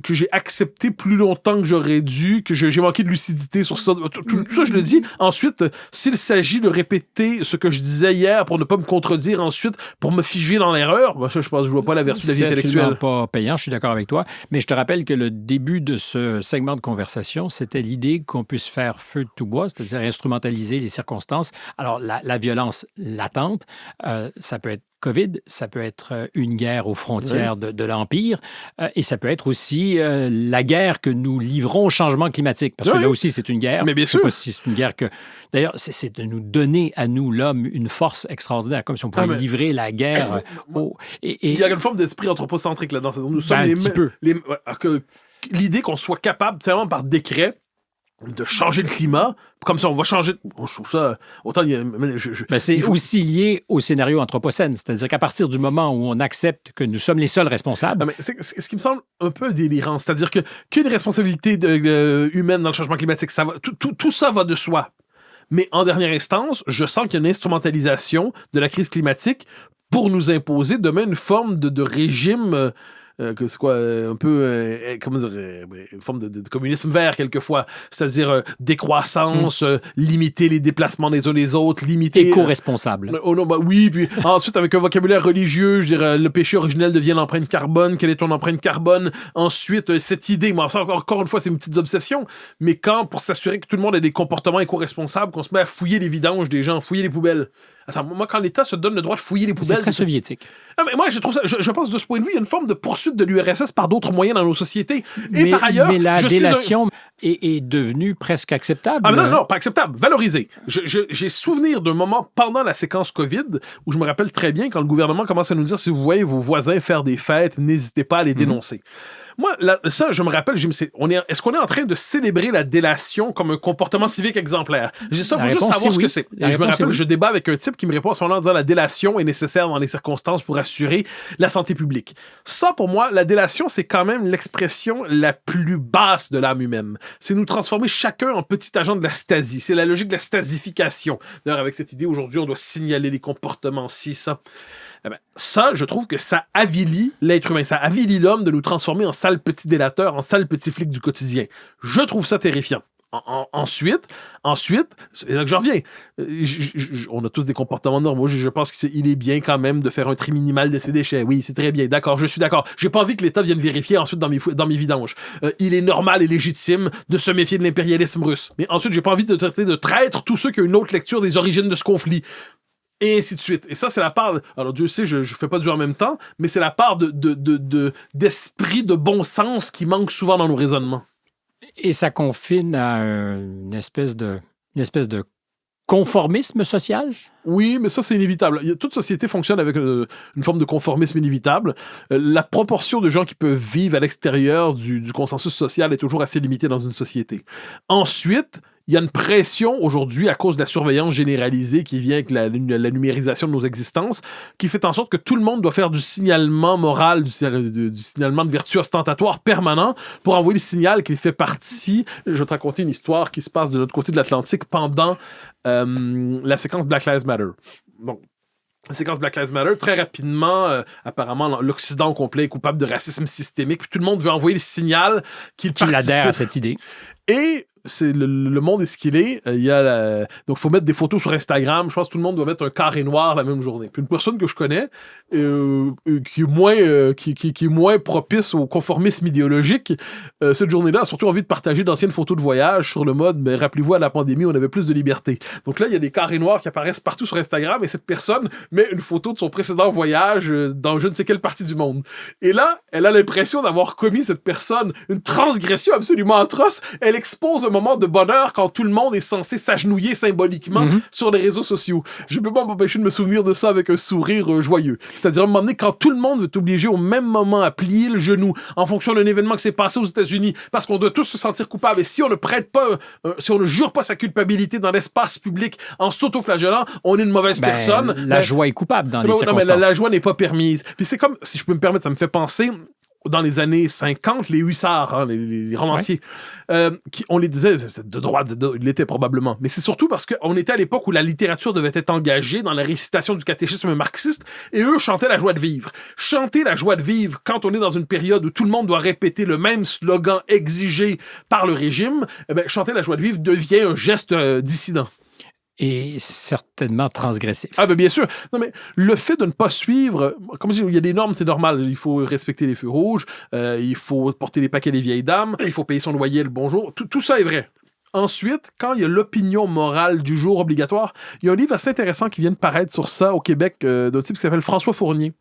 que j'ai accepté plus longtemps que j'aurais dû, que j'ai manqué de lucidité sur ça. Tout ça, je le dis. Ensuite, s'il s'agit de répéter ce que je disais hier pour ne pas me contredire ensuite, pour me figer dans l'erreur, ça, je pense que je vois pas la vertu de la vie intellectuelle. C'est absolument pas payant, je suis d'accord avec toi. Mais je te rappelle que le début de ce segment de conversation, c'était l'idée qu'on puisse faire feu de tout bois, c'est-à-dire instrumentaliser les circonstances. Alors, la violence latente, ça peut être COVID, ça peut être une guerre aux frontières de l'Empire, et ça peut être aussi la guerre que nous livrons au changement climatique. Parce que là aussi, c'est une guerre. Mais bien sûr. Je sais pas si c'est une guerre que... D'ailleurs, c'est de nous donner à nous, l'homme, une force extraordinaire, comme si on pouvait livrer la guerre. Il y a une forme d'esprit anthropocentrique là-dedans. Nous sommes un petit peu. L'idée qu'on soit capable, c'est vraiment par décret, de changer le climat, comme ça on va changer... Je trouve ça... Autant... c'est aussi lié au scénario anthropocène, c'est-à-dire qu'à partir du moment où on accepte que nous sommes les seuls responsables... Mais c'est ce qui me semble un peu délirant, c'est-à-dire qu'il y a une responsabilité humaine dans le changement climatique, tout ça va de soi. Mais en dernière instance, je sens qu'il y a une instrumentalisation de la crise climatique pour nous imposer demain une forme de régime... c'est quoi, un peu, comment dire, une forme de communisme vert, quelquefois. C'est-à-dire décroissance, limiter les déplacements des uns des autres, limiter... Éco-responsable. Oui, puis ensuite, avec un vocabulaire religieux, je dirais, le péché originel devient l'empreinte carbone. Quelle est ton empreinte carbone? Ensuite, cette idée, moi, ça, encore une fois, c'est une petite obsession, mais pour s'assurer que tout le monde ait des comportements éco-responsables, qu'on se met à fouiller les vidanges des gens, fouiller les poubelles. Attends, moi, quand l'État se donne le droit de fouiller les poubelles... C'est très soviétique. Mais moi, je trouve ça... Je pense, de ce point de vue, il y a une forme de poursuite de l'URSS par d'autres moyens dans nos sociétés. Et par ailleurs... Mais la délation est devenue presque acceptable. Non, pas acceptable. Valorisée. J'ai souvenir d'un moment pendant la séquence COVID où je me rappelle très bien quand le gouvernement commence à nous dire, si vous voyez vos voisins faire des fêtes, n'hésitez pas à les dénoncer. Moi, ça, je me rappelle, est-ce qu'on est en train de célébrer la délation comme un comportement civique exemplaire? J'ai ça, il faut juste savoir ce que c'est. Et je me rappelle, je débat avec un type qui me répond à ce moment-là en disant la délation est nécessaire dans les circonstances pour assurer la santé publique. Ça, pour moi, la délation, c'est quand même l'expression la plus basse de l'âme humaine. C'est nous transformer chacun en petit agent de la stasie. C'est la logique de la stasification. D'ailleurs, avec cette idée, aujourd'hui, on doit signaler les comportements, ça. Ça, je trouve que ça avilit l'être humain, ça avilit l'homme de nous transformer en sale petit délateur, en sale petit flic du quotidien. Je trouve ça terrifiant. Ensuite, c'est là que je reviens. On a tous des comportements normaux. Je pense qu'il est bien quand même de faire un tri minimal de ses déchets. Oui, c'est très bien. D'accord, je suis d'accord. J'ai pas envie que l'État vienne vérifier ensuite dans mes vidanges. Il est normal et légitime de se méfier de l'impérialisme russe. Mais ensuite, j'ai pas envie de traiter de traître tous ceux qui ont une autre lecture des origines de ce conflit. Et ainsi de suite. Et ça, c'est la part... Alors, Dieu sait, je fais pas du en même temps, mais c'est la part d'esprit de bon sens qui manque souvent dans nos raisonnements. Et ça confine à une espèce de conformisme social? Oui, mais ça, c'est inévitable. Toute société fonctionne avec une forme de conformisme inévitable. La proportion de gens qui peuvent vivre à l'extérieur du consensus social est toujours assez limitée dans une société. Ensuite, il y a une pression aujourd'hui à cause de la surveillance généralisée qui vient avec la numérisation de nos existences, qui fait en sorte que tout le monde doit faire du signalement moral, du signalement de vertu ostentatoire permanent pour envoyer le signal qu'il fait partie. Je vais te raconter une histoire qui se passe de l'autre côté de l'Atlantique pendant la séquence Black Lives Matter. Bon. la séquence Black Lives Matter, très rapidement, apparemment, l'Occident au complet est coupable de racisme systémique, puis tout le monde veut envoyer le signal qu'il adhère à cette idée. Et c'est le monde est ce qu'il est. Il y a donc, il faut mettre des photos sur Instagram. Je pense que tout le monde doit mettre un carré noir la même journée. Puis une personne que je connais, qui est moins propice au conformisme idéologique, cette journée-là a surtout envie de partager d'anciennes photos de voyage sur le mode, mais rappelez-vous, à la pandémie, on avait plus de liberté. Donc là, il y a des carrés noirs qui apparaissent partout sur Instagram et cette personne met une photo de son précédent voyage dans je ne sais quelle partie du monde. Et là, elle a l'impression d'avoir commis, cette personne, une transgression absolument atroce. Elle expose un moment de bonheur quand tout le monde est censé s'agenouiller symboliquement sur les réseaux sociaux. Je peux pas m'empêcher de me souvenir de ça avec un sourire joyeux. C'est-à-dire, à un moment donné, quand tout le monde veut t'obliger au même moment à plier le genou en fonction d'un événement qui s'est passé aux États-Unis, parce qu'on doit tous se sentir coupables, et si on ne prête pas, si on ne jure pas sa culpabilité dans l'espace public en s'auto-flagellant, on est une mauvaise personne. La joie est coupable dans les circonstances. Non, mais la joie n'est pas permise. Puis c'est comme, si je peux me permettre, ça me fait penser dans les années 50, les hussards, hein, les romanciers, on les disait, de droite, ils l'étaient probablement, mais c'est surtout parce qu'on était à l'époque où la littérature devait être engagée dans la récitation du catéchisme marxiste, et eux chantaient la joie de vivre. Chanter la joie de vivre quand on est dans une période où tout le monde doit répéter le même slogan exigé par le régime, chanter la joie de vivre devient un geste dissident. Et certainement transgressif. Ah ben bien sûr. Non mais le fait de ne pas suivre, comme je dis, il y a des normes, c'est normal. Il faut respecter les feux rouges, il faut porter les paquets des vieilles dames, il faut payer son loyer le bonjour. Tout ça est vrai. Ensuite, quand il y a l'opinion morale du jour obligatoire, il y a un livre assez intéressant qui vient de paraître sur ça au Québec d'un type qui s'appelle François Fournier.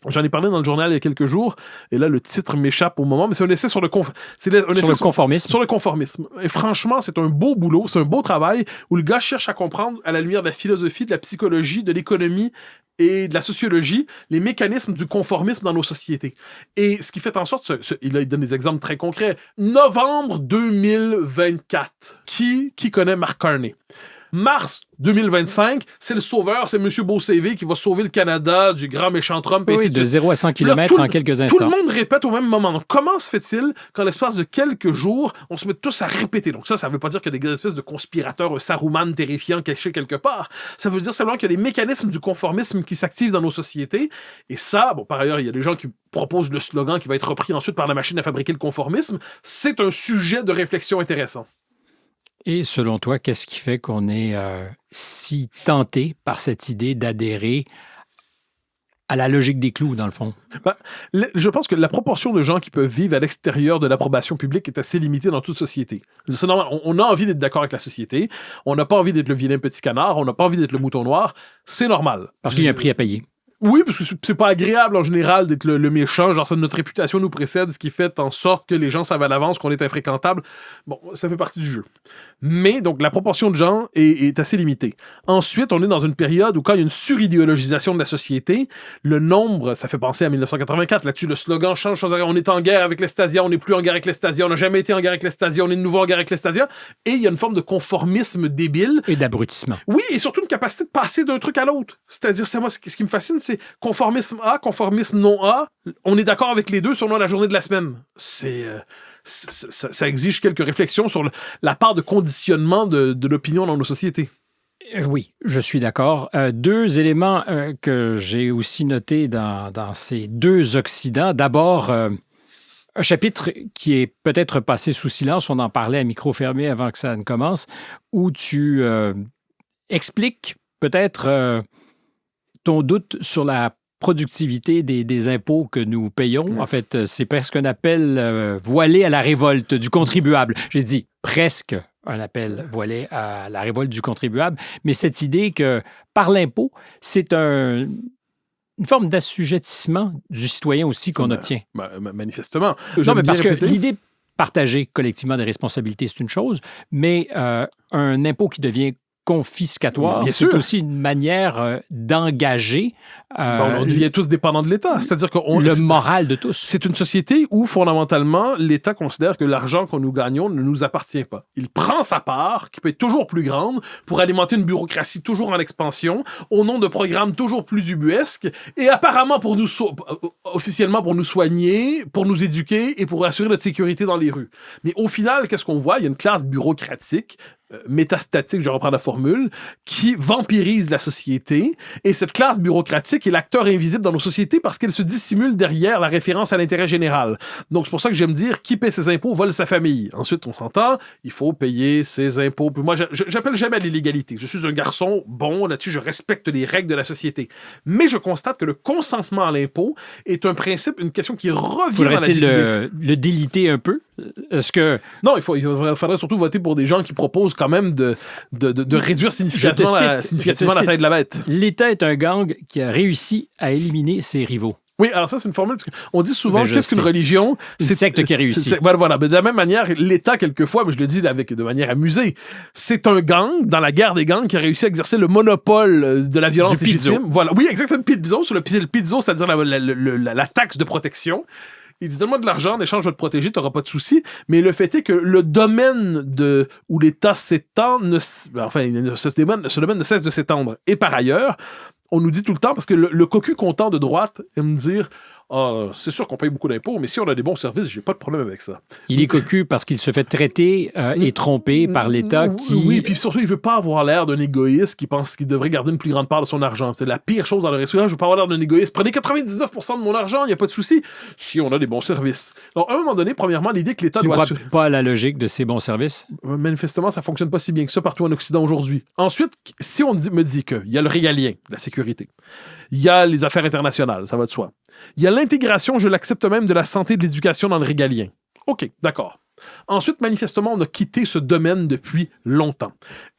J'en ai parlé dans le journal il y a quelques jours, et là, le titre m'échappe au moment, mais c'est un essai sur le conformisme. Sur le conformisme. Et franchement, c'est un beau boulot, c'est un beau travail, où le gars cherche à comprendre, à la lumière de la philosophie, de la psychologie, de l'économie et de la sociologie, les mécanismes du conformisme dans nos sociétés. Et ce qui fait en sorte, il donne des exemples très concrets. Novembre 2024. Qui connaît Mark Carney? Mars 2025, c'est le sauveur, c'est M. Beau-CV qui va sauver le Canada du grand méchant Trump. Oui, de 0 à 100 km en quelques instants. Tout le monde répète au même moment. Donc, comment se fait-il qu'en l'espace de quelques jours, on se met tous à répéter? Donc ça veut pas dire qu'il y a des espèces de conspirateurs, un Saruman terrifiant caché quelque part. Ça veut dire simplement qu'il y a des mécanismes du conformisme qui s'activent dans nos sociétés. Et ça, bon, par ailleurs, il y a des gens qui proposent le slogan qui va être repris ensuite par la machine à fabriquer le conformisme. C'est un sujet de réflexion intéressant. Et selon toi, qu'est-ce qui fait qu'on est si tenté par cette idée d'adhérer à la logique des clous, dans le fond? Je pense que la proportion de gens qui peuvent vivre à l'extérieur de l'approbation publique est assez limitée dans toute société. C'est normal. On a envie d'être d'accord avec la société. On n'a pas envie d'être le vilain petit canard. On n'a pas envie d'être le mouton noir. C'est normal. Parce qu'il y a un prix à payer. Oui, parce que c'est pas agréable en général d'être le méchant, genre ça, notre réputation nous précède, ce qui fait en sorte que les gens savent à l'avance qu'on est infréquentable. Bon, ça fait partie du jeu. Mais donc la proportion de gens est assez limitée. Ensuite, on est dans une période où quand il y a une suridéologisation de la société, le nombre, ça fait penser à 1984, là-dessus le slogan change, on est en guerre avec l'Estasia, on n'est plus en guerre avec l'Estasia, on n'a jamais été en guerre avec l'Estasia, on est de nouveau en guerre avec l'Estasia, et il y a une forme de conformisme débile. Et d'abrutissement. Oui, et surtout une capacité de passer d'un truc à l'autre. C'est-à-dire, c'est moi, ce qui me fascine, c'est conformisme A, conformisme non A. On est d'accord avec les deux selon la journée de la semaine. Ça exige quelques réflexions sur la part de conditionnement de l'opinion dans nos sociétés. Oui, je suis d'accord. Deux éléments que j'ai aussi notés dans ces deux Occidents. D'abord, un chapitre qui est peut-être passé sous silence, on en parlait à micro fermé avant que ça ne commence, où tu expliques peut-être ton doute sur la productivité des impôts que nous payons. En fait, c'est presque un appel voilé à la révolte du contribuable. J'ai dit presque un appel voilé à la révolte du contribuable, mais cette idée que par l'impôt, c'est une forme d'assujettissement du citoyen aussi qu'on obtient. Manifestement. Non, mais parce que l'idée partager collectivement des responsabilités, c'est une chose, mais un impôt qui devient confiscatoire, c'est aussi une manière d'engager... on devient tous dépendants de l'État. C'est-à-dire que le moral de tous. C'est une société où, fondamentalement, l'État considère que l'argent que nous gagnons ne nous appartient pas. Il prend sa part, qui peut être toujours plus grande, pour alimenter une bureaucratie toujours en expansion, au nom de programmes toujours plus ubuesques, et apparemment officiellement pour nous soigner, pour nous éduquer et pour assurer notre sécurité dans les rues. Mais au final, qu'est-ce qu'on voit? Il y a une classe bureaucratique métastatique, je reprends la formule, qui vampirise la société. Et cette classe bureaucratique est l'acteur invisible dans nos sociétés parce qu'elle se dissimule derrière la référence à l'intérêt général. Donc, c'est pour ça que j'aime dire qui paie ses impôts vole sa famille. Ensuite, on s'entend, il faut payer ses impôts. Puis moi, j'appelle jamais à l'illégalité. Je suis un garçon bon, là-dessus, je respecte les règles de la société. Mais je constate que le consentement à l'impôt est un principe, une question qui revient dans la vie publique. Le déliter un peu? Est-ce que... Non, il faudrait surtout voter pour des gens qui proposent quand même de réduire significativement la taille de la bête. L'État est un gang qui a réussi à éliminer ses rivaux. Oui, alors ça, c'est une formule, parce qu'on dit souvent, qu'est-ce qu'une religion? C'est une secte qui a réussi. Voilà. Mais de la même manière, l'État, quelquefois, mais je le dis de manière amusée, c'est un gang, dans la guerre des gangs, qui a réussi à exercer le monopole de la violence légitime. Voilà. Oui, exactement, le pizzo, sur le pizzo, c'est-à-dire la taxe de protection. Il dit, donne-moi de l'argent, en échange, je vais te protéger, tu n'auras pas de souci. Mais le fait est que le domaine où l'État s'étend, ce domaine ne cesse de s'étendre. Et par ailleurs, on nous dit tout le temps, parce que le cocu content de droite aime dire c'est sûr qu'on paye beaucoup d'impôts, mais si on a des bons services, j'ai pas de problème avec ça. Il est cocu parce qu'il se fait traiter et tromper par l'État qui... Oui, puis surtout, il veut pas avoir l'air d'un égoïste qui pense qu'il devrait garder une plus grande part de son argent. C'est la pire chose dans le restaurant. Je veux pas avoir l'air d'un égoïste. Prenez 99% de mon argent, il n'y a pas de souci, si on a des bons services. Donc, à un moment donné, premièrement, l'idée que l'État doit... Tu ne crois pas à la logique de ces bons services? Manifestement, ça fonctionne pas si bien que ça partout en Occident aujourd'hui. Ensuite, si on me dit qu'il y a le régalien, la sécurité, il y a les affaires internationales, ça va de soi. Il y a l'intégration, je l'accepte même, de la santé et de l'éducation dans le régalien. OK, d'accord. Ensuite, manifestement, on a quitté ce domaine depuis longtemps.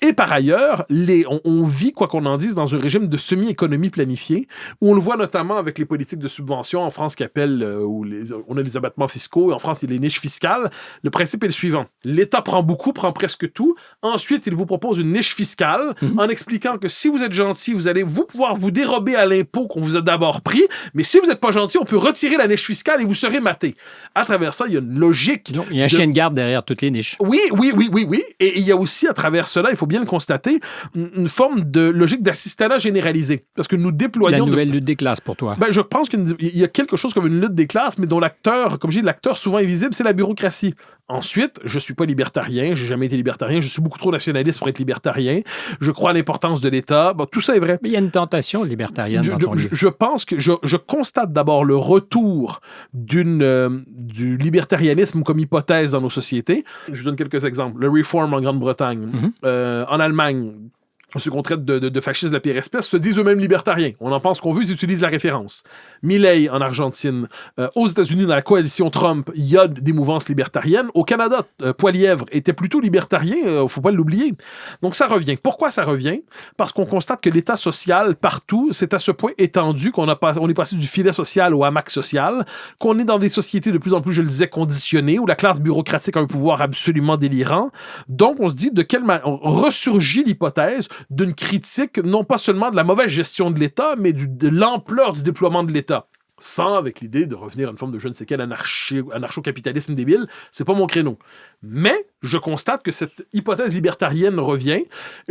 Et par ailleurs, on vit, quoi qu'on en dise, dans un régime de semi-économie planifiée, où on le voit notamment avec les politiques de subvention en France qui appellent, on a les abattements fiscaux, et en France, il y a les niches fiscales. Le principe est le suivant. L'État prend prend presque tout. Ensuite, il vous propose une niche fiscale en expliquant que si vous êtes gentil, vous allez pouvoir vous dérober à l'impôt qu'on vous a d'abord pris, mais si vous n'êtes pas gentil, on peut retirer la niche fiscale et vous serez maté. À travers ça, il y a une logique... Donc, il y a un chien de garde derrière toutes les niches. Oui. Et il y a aussi, à travers cela, il faut bien le constater, une forme de logique d'assistanat généralisé. Parce que nous déployons... La nouvelle lutte des classes pour toi. Je pense qu'il y a quelque chose comme une lutte des classes, mais dont l'acteur, comme je dis, l'acteur souvent invisible, c'est la bureaucratie. Ensuite, je suis pas libertarien, j'ai jamais été libertarien, je suis beaucoup trop nationaliste pour être libertarien. Je crois à l'importance de l'État. Tout ça est vrai. Mais il y a une tentation libertarienne dans ton livre. Je pense que je constate d'abord le retour du libertarianisme comme hypothèse dans nos sociétés. Je vous donne quelques exemples. Le Reform en Grande-Bretagne, en Allemagne, ceux qu'on traite de fascistes de la pire espèce se disent eux-mêmes libertariens. On en pense qu'on veut, ils utilisent la référence. Milei en Argentine. Aux États-Unis, dans la coalition Trump, il y a des mouvances libertariennes. Au Canada, Poilievre était plutôt libertarien, faut pas l'oublier. Donc ça revient. Pourquoi ça revient? Parce qu'on constate que l'État social, partout, c'est à ce point étendu on est passé du filet social au hamac social, qu'on est dans des sociétés de plus en plus, je le disais, conditionnées, où la classe bureaucratique a un pouvoir absolument délirant. Donc on se dit, on ressurgit l'hypothèse d'une critique, non pas seulement de la mauvaise gestion de l'État, mais de l'ampleur du déploiement de l'État. Sans avec l'idée de revenir à une forme de je ne sais quel anarcho-capitalisme débile, c'est pas mon créneau. Mais je constate que cette hypothèse libertarienne revient.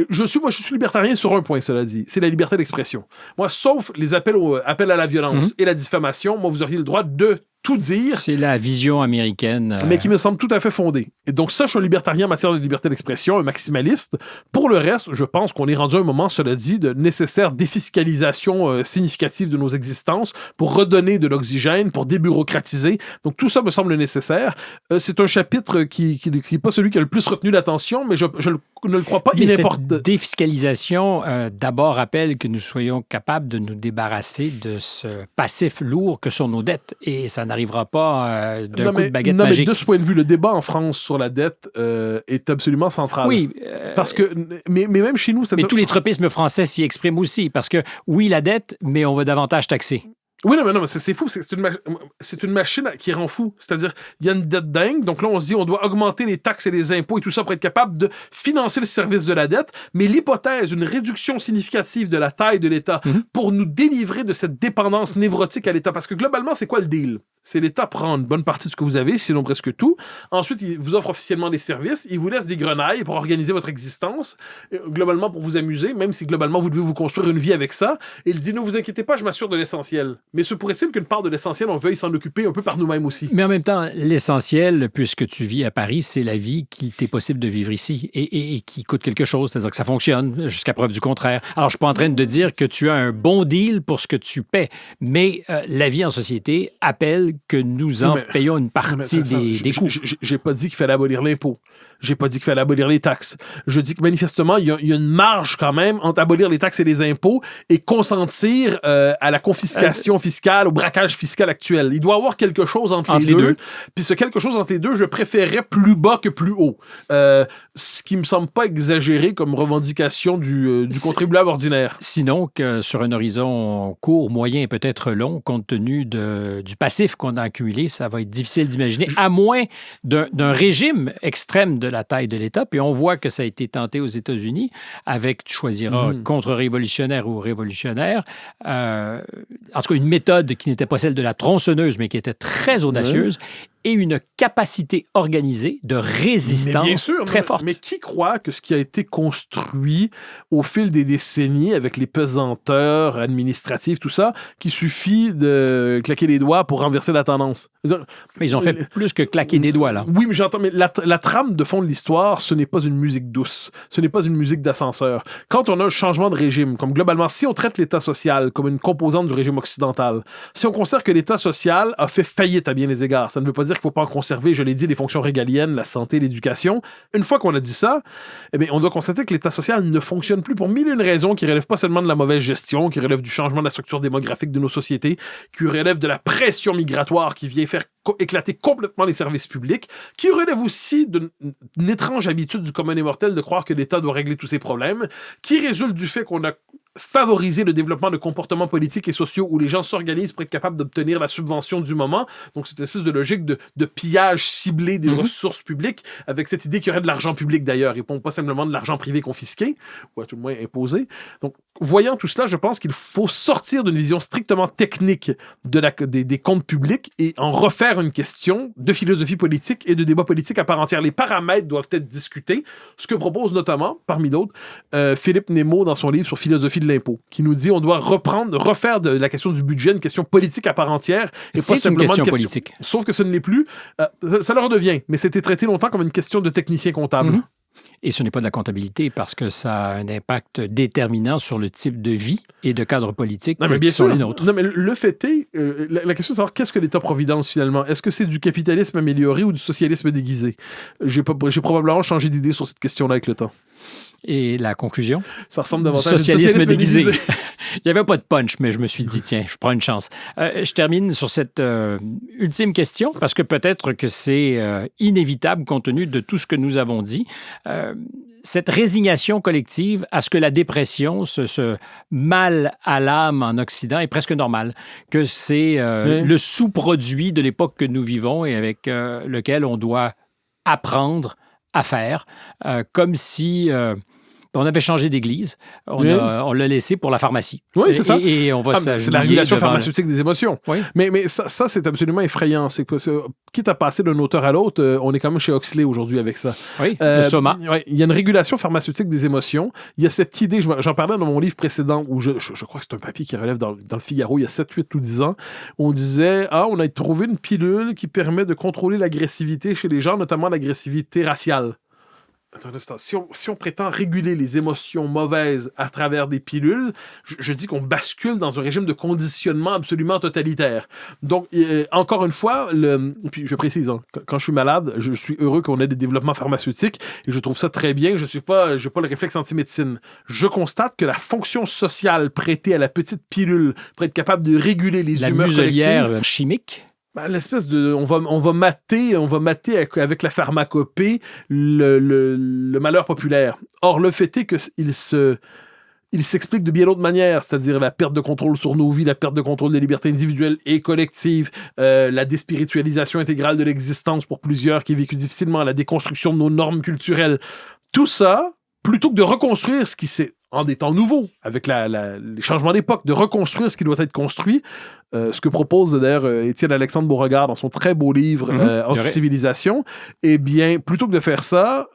Je suis libertarien sur un point, cela dit, c'est la liberté d'expression. Moi, sauf les appels à la violence et la diffamation, moi, vous auriez le droit de tout dire. C'est la vision américaine. Mais qui me semble tout à fait fondée. Et donc ça, je suis un libertarien en matière de liberté d'expression, un maximaliste. Pour le reste, je pense qu'on est rendu à un moment, cela dit, de nécessaire défiscalisation significative de nos existences pour redonner de l'oxygène, pour débureaucratiser. Donc tout ça me semble nécessaire. C'est un chapitre qui n'est pas celui qui a le plus retenu l'attention, mais je ne le crois pas inimportant. Cette défiscalisation, d'abord, rappelle que nous soyons capables de nous débarrasser de ce passif lourd que sont nos dettes. Et ça n'arrivera pas d'un coup de baguette magique. Mais de ce point de vue, le débat en France sur la dette est absolument central. Oui. Parce que, mais même chez nous... Mais tous les tropismes français s'y expriment aussi. Parce que, oui, la dette, mais on va davantage taxer. Oui, non, mais c'est fou. C'est une machine qui rend fou. C'est-à-dire, il y a une dette dingue. Donc là, on se dit, on doit augmenter les taxes et les impôts et tout ça pour être capable de financer le service de la dette. Mais l'hypothèse d'une réduction significative de la taille de l'État pour nous délivrer de cette dépendance névrotique à l'État. Parce que globalement, c'est quoi le deal? C'est l'État prend une bonne partie de ce que vous avez, sinon presque tout. Ensuite, il vous offre officiellement des services. Il vous laisse des grenailles pour organiser votre existence, globalement pour vous amuser, même si globalement vous devez vous construire une vie avec ça. Et il dit, ne vous inquiétez pas, je m'assure de l'essentiel. Mais se pourrait-il qu'une part de l'essentiel, on veuille s'en occuper un peu par nous-mêmes aussi? Mais en même temps, l'essentiel, puisque tu vis à Paris, c'est la vie qu'il t'est possible de vivre ici et qui coûte quelque chose, c'est-à-dire que ça fonctionne jusqu'à preuve du contraire. Alors, je ne suis pas en train de dire que tu as un bon deal pour ce que tu paies, mais la vie en société appelle que nous en payons une partie des coûts. J'ai pas dit qu'il fallait abolir l'impôt. J'ai pas dit qu'il fallait abolir les taxes. Je dis que manifestement, il y a une marge quand même entre abolir les taxes et les impôts et consentir à la confiscation fiscale, au braquage fiscal actuel. Il doit y avoir quelque chose entre les deux. Puis ce quelque chose entre les deux, je préférerais plus bas que plus haut. Ce qui me semble pas exagéré comme revendication du contribuable ordinaire. Sinon, que sur un horizon court, moyen et peut-être long, compte tenu du passif qu'on a accumulé, ça va être difficile d'imaginer, à moins d'un régime extrême de la taille de l'État. Puis on voit que ça a été tenté aux États-Unis avec, tu choisiras, contre-révolutionnaire ou révolutionnaire. En tout cas, une méthode qui n'était pas celle de la tronçonneuse, mais qui était très audacieuse. Et une capacité organisée de résistance bien sûr, très forte. Mais qui croit que ce qui a été construit au fil des décennies avec les pesanteurs administratives, tout ça, qu'il suffit de claquer les doigts pour renverser la tendance? Mais ils ont fait plus que claquer des doigts, là. Oui, mais j'entends, mais la trame de fond de l'histoire, ce n'est pas une musique douce. Ce n'est pas une musique d'ascenseur. Quand on a un changement de régime, comme globalement, si on traite l'État social comme une composante du régime occidental, si on considère que l'État social a fait faillite à bien des égards, ça ne veut pas dire qu'il ne faut pas en conserver, je l'ai dit, les fonctions régaliennes, la santé, l'éducation. Une fois qu'on a dit ça, eh bien, on doit constater que l'État social ne fonctionne plus pour mille et une raisons qui ne relèvent pas seulement de la mauvaise gestion, qui relèvent du changement de la structure démographique de nos sociétés, qui relèvent de la pression migratoire qui vient faire éclater complètement les services publics, qui relève aussi d'une étrange habitude du commun des mortels de croire que l'État doit régler tous ses problèmes, qui résulte du fait qu'on a favoriser le développement de comportements politiques et sociaux où les gens s'organisent pour être capables d'obtenir la subvention du moment. Donc, c'est une espèce de logique de pillage ciblé des ressources publiques avec cette idée qu'il y aurait de l'argent public d'ailleurs et pas simplement de l'argent privé confisqué ou à tout le moins imposé. Donc, voyant tout cela, je pense qu'il faut sortir d'une vision strictement technique des comptes publics et en refaire une question de philosophie politique et de débat politique à part entière. Les paramètres doivent être discutés, ce que propose notamment, parmi d'autres, Philippe Nemo dans son livre sur philosophie de l'impôt, qui nous dit on doit refaire de la question du budget une question politique à part entière et pas simplement une question politique. Sauf que ce ne l'est plus. Ça le redevient, mais c'était traité longtemps comme une question de technicien comptable. Mm-hmm. Et ce n'est pas de la comptabilité parce que ça a un impact déterminant sur le type de vie et de cadre politique qui sont les nôtres. Non, mais le fait est, la question est de savoir qu'est-ce que l'État-providence finalement? Est-ce que c'est du capitalisme amélioré ou du socialisme déguisé? J'ai probablement changé d'idée sur cette question-là avec le temps. Et la conclusion? Ça ressemble davantage au socialisme déguisé. Il n'y avait pas de punch, mais je me suis dit, tiens, je prends une chance. Je termine sur cette ultime question, parce que peut-être que c'est inévitable compte tenu de tout ce que nous avons dit. Cette résignation collective à ce que la dépression, ce mal à l'âme en Occident est presque normal, que c'est le sous-produit de l'époque que nous vivons et avec lequel on doit apprendre à faire, comme si... on avait changé d'église, on l'a laissé pour la pharmacie. Oui, c'est ça. Et on va c'est la régulation pharmaceutique des émotions. Oui. Mais ça, c'est absolument effrayant. C'est que, quitte à passer d'un auteur à l'autre, on est quand même chez Huxley aujourd'hui avec ça. Oui, le soma. Il y a une régulation pharmaceutique des émotions. Il y a cette idée, j'en parlais dans mon livre précédent, où je crois que c'est un papier qui relève dans le Figaro il y a 7, 8 ou 10 ans, où on disait, on a trouvé une pilule qui permet de contrôler l'agressivité chez les gens, notamment l'agressivité raciale. Attends un instant. Si on prétend réguler les émotions mauvaises à travers des pilules, je dis qu'on bascule dans un régime de conditionnement absolument totalitaire. Donc, encore une fois, puis je précise, quand je suis malade, je suis heureux qu'on ait des développements pharmaceutiques et je trouve ça très bien. Je n'ai pas le réflexe anti-médecine. Je constate que la fonction sociale prêtée à la petite pilule pour être capable de réguler les humeurs collectives... La muselière chimique. L'espèce de... On va mater avec la pharmacopée le malheur populaire. Or, le fait est qu'il s'explique de bien d'autres manières, c'est-à-dire la perte de contrôle sur nos vies, la perte de contrôle des libertés individuelles et collectives, la déspiritualisation intégrale de l'existence pour plusieurs qui est vécue difficilement, la déconstruction de nos normes culturelles. Tout ça plutôt que de reconstruire ce qui s'est, en des temps nouveaux, avec les changements d'époque, de reconstruire ce qui doit être construit, ce que propose d'ailleurs Étienne Alexandre Beauregard dans son très beau livre Anti-civilisation, eh bien, plutôt que de faire ça,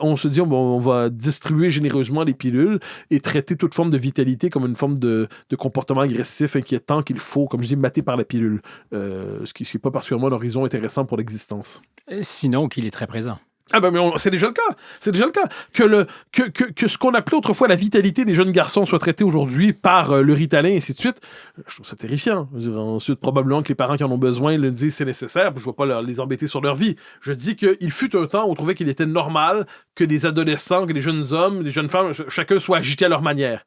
on se dit, on va distribuer généreusement les pilules et traiter toute forme de vitalité comme une forme de comportement agressif, inquiétant qu'il faut, comme je dis, mater par la pilule. Ce qui n'est pas particulièrement un horizon intéressant pour l'existence. Sinon qu'il est très présent. Ah ben, mais c'est déjà le cas. C'est déjà le cas. Que ce qu'on appelait autrefois la vitalité des jeunes garçons soit traité aujourd'hui par le Ritalin et ainsi de suite, je trouve ça terrifiant. Je veux dire, ensuite, probablement que les parents qui en ont besoin le disent c'est nécessaire, puis je ne vais pas les embêter sur leur vie. Je dis qu'il fut un temps où on trouvait qu'il était normal que des adolescents, que des jeunes hommes, des jeunes femmes, chacun soit agité à leur manière.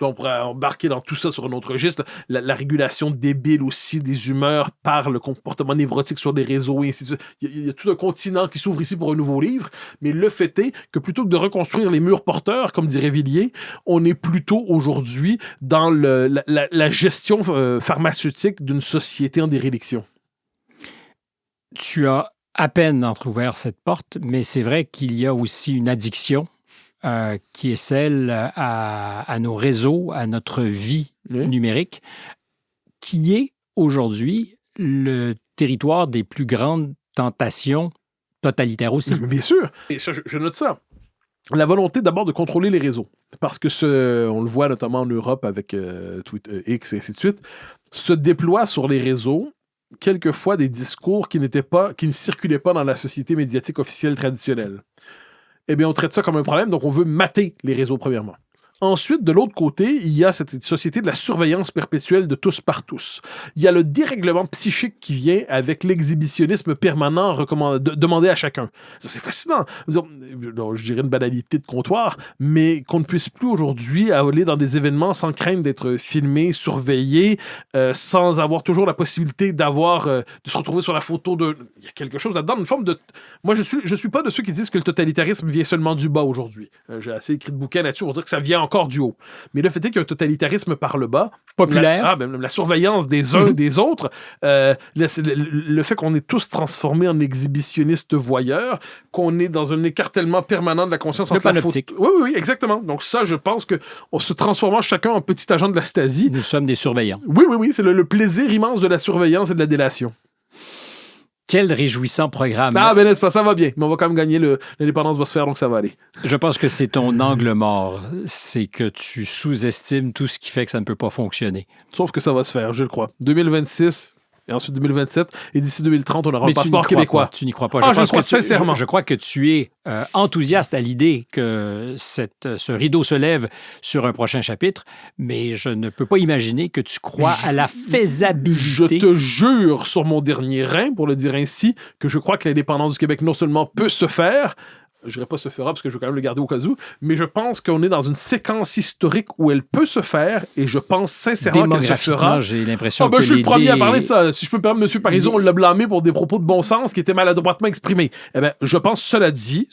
On pourrait embarquer dans tout ça sur un autre registre. La régulation débile aussi des humeurs par le comportement névrotique sur les réseaux et ainsi de suite. Il y a tout un continent qui s'ouvre ici pour un nouveau livre. Mais le fait est que plutôt que de reconstruire les murs porteurs, comme dirait Villiers, on est plutôt aujourd'hui dans la gestion pharmaceutique d'une société en déréliction. Tu as à peine entrouvert cette porte, mais c'est vrai qu'il y a aussi une addiction qui est celle à nos réseaux, à notre vie numérique, qui est aujourd'hui le territoire des plus grandes tentations totalitaires aussi. Bien sûr. Et ça, je note ça. La volonté d'abord de contrôler les réseaux. Parce que on le voit notamment en Europe avec Twitter, X et ainsi de suite, se déploient sur les réseaux quelquefois des discours qui ne circulaient pas dans la société médiatique officielle traditionnelle. Eh bien, on traite ça comme un problème, donc on veut mater les réseaux, premièrement. Ensuite, de l'autre côté, il y a cette société de la surveillance perpétuelle de tous par tous. Il y a le dérèglement psychique qui vient avec l'exhibitionnisme permanent demandé à chacun. Ça, c'est fascinant. Je dirais une banalité de comptoir, mais qu'on ne puisse plus aujourd'hui aller dans des événements sans crainte d'être filmé, surveillé, sans avoir toujours la possibilité de se retrouver sur la photo de... Il y a quelque chose là-dedans, une forme de... Moi, je suis pas de ceux qui disent que le totalitarisme vient seulement du bas aujourd'hui. J'ai assez écrit de bouquins là-dessus pour dire que ça vient encore du haut. Mais le fait est qu'il y a un totalitarisme par le bas. Populaire. La surveillance des uns et des autres. Le fait qu'on est tous transformés en exhibitionnistes voyeurs, qu'on est dans un écartèlement permanent de la conscience entre la photo. Oui, exactement. Donc ça, je pense qu'on se transformant chacun en petit agent de la Stasi. Nous sommes des surveillants. Oui. C'est le plaisir immense de la surveillance et de la délation. Quel réjouissant programme. Ah, ben n'est-ce pas, ça va bien. Mais on va quand même gagner, l'indépendance va se faire, donc ça va aller. Je pense que c'est ton angle mort. C'est que tu sous-estimes tout ce qui fait que ça ne peut pas fonctionner. Sauf que ça va se faire, je le crois. 2026... et ensuite 2027, et d'ici 2030, on aura le passeport québécois. Tu n'y crois pas. Je crois sincèrement. Je crois que tu es enthousiaste à l'idée que ce rideau se lève sur un prochain chapitre, mais je ne peux pas imaginer que tu crois à la faisabilité. Je te jure sur mon dernier rein, pour le dire ainsi, que je crois que l'indépendance du Québec non seulement peut se faire, je dirais pas se fera parce que je veux quand même le garder au cas où, mais je pense qu'on est dans une séquence historique où elle peut se faire et je pense sincèrement qu'elle se fera. J'ai l'impression que je suis le premier à parler de ça. Si je peux me permettre, M. Parizeau, on l'a blâmé pour des propos de bon sens qui étaient maladroitement exprimés. Eh bien, je pense, cela dit,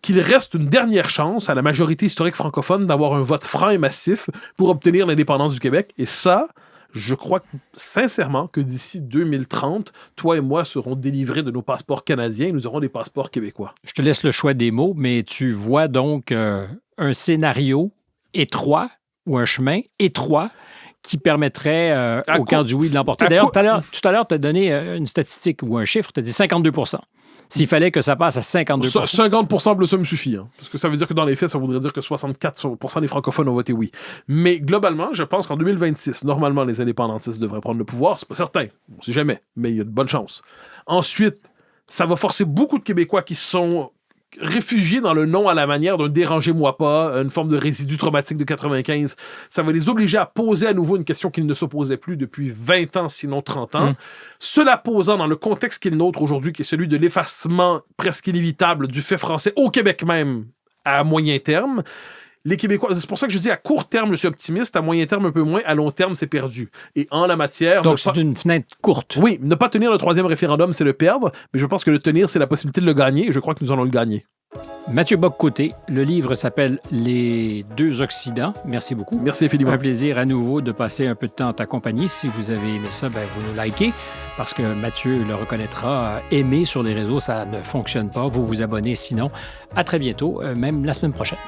qu'il reste une dernière chance à la majorité historique francophone d'avoir un vote franc et massif pour obtenir l'indépendance du Québec. Et ça, je crois sincèrement que d'ici 2030, toi et moi serons délivrés de nos passeports canadiens et nous aurons des passeports québécois. Je te laisse le choix des mots, mais tu vois donc un scénario étroit ou un chemin étroit qui permettrait au camp du oui de l'emporter. D'ailleurs, tout à l'heure, tu as donné une statistique ou un chiffre, tu as dit 52 %. S'il fallait que ça passe à 52 %. 50 ça me suffit. Hein, parce que ça veut dire que dans les faits, ça voudrait dire que 64 % des francophones ont voté oui. Mais globalement, je pense qu'en 2026, normalement, les indépendantistes devraient prendre le pouvoir. C'est pas certain. On sait jamais. Mais il y a de bonnes chances. Ensuite, ça va forcer beaucoup de Québécois qui sont réfugiés dans le non à la manière d'un dérangez-moi pas, une forme de résidu traumatique de 95. Ça va les obliger à poser à nouveau une question qu'ils ne se posaient plus depuis 20 ans, sinon 30 ans. Cela posant dans le contexte qui est le nôtre aujourd'hui, qui est celui de l'effacement presque inévitable du fait français au Québec même à moyen terme. Les Québécois, c'est pour ça que je dis à court terme, je suis optimiste, à moyen terme un peu moins, à long terme, c'est perdu. Et en la matière... Donc c'est une fenêtre courte. Oui, ne pas tenir le troisième référendum, c'est le perdre, mais je pense que le tenir, c'est la possibilité de le gagner, et je crois que nous allons le gagner. Mathieu Bock-Côté. Le livre s'appelle Les deux Occidents. Merci beaucoup. Merci infiniment. Un plaisir à nouveau de passer un peu de temps en ta compagnie. Si vous avez aimé ça, vous nous likez parce que Mathieu le reconnaîtra. Aimer sur les réseaux, ça ne fonctionne pas. Vous vous abonnez sinon. À très bientôt, même la semaine prochaine.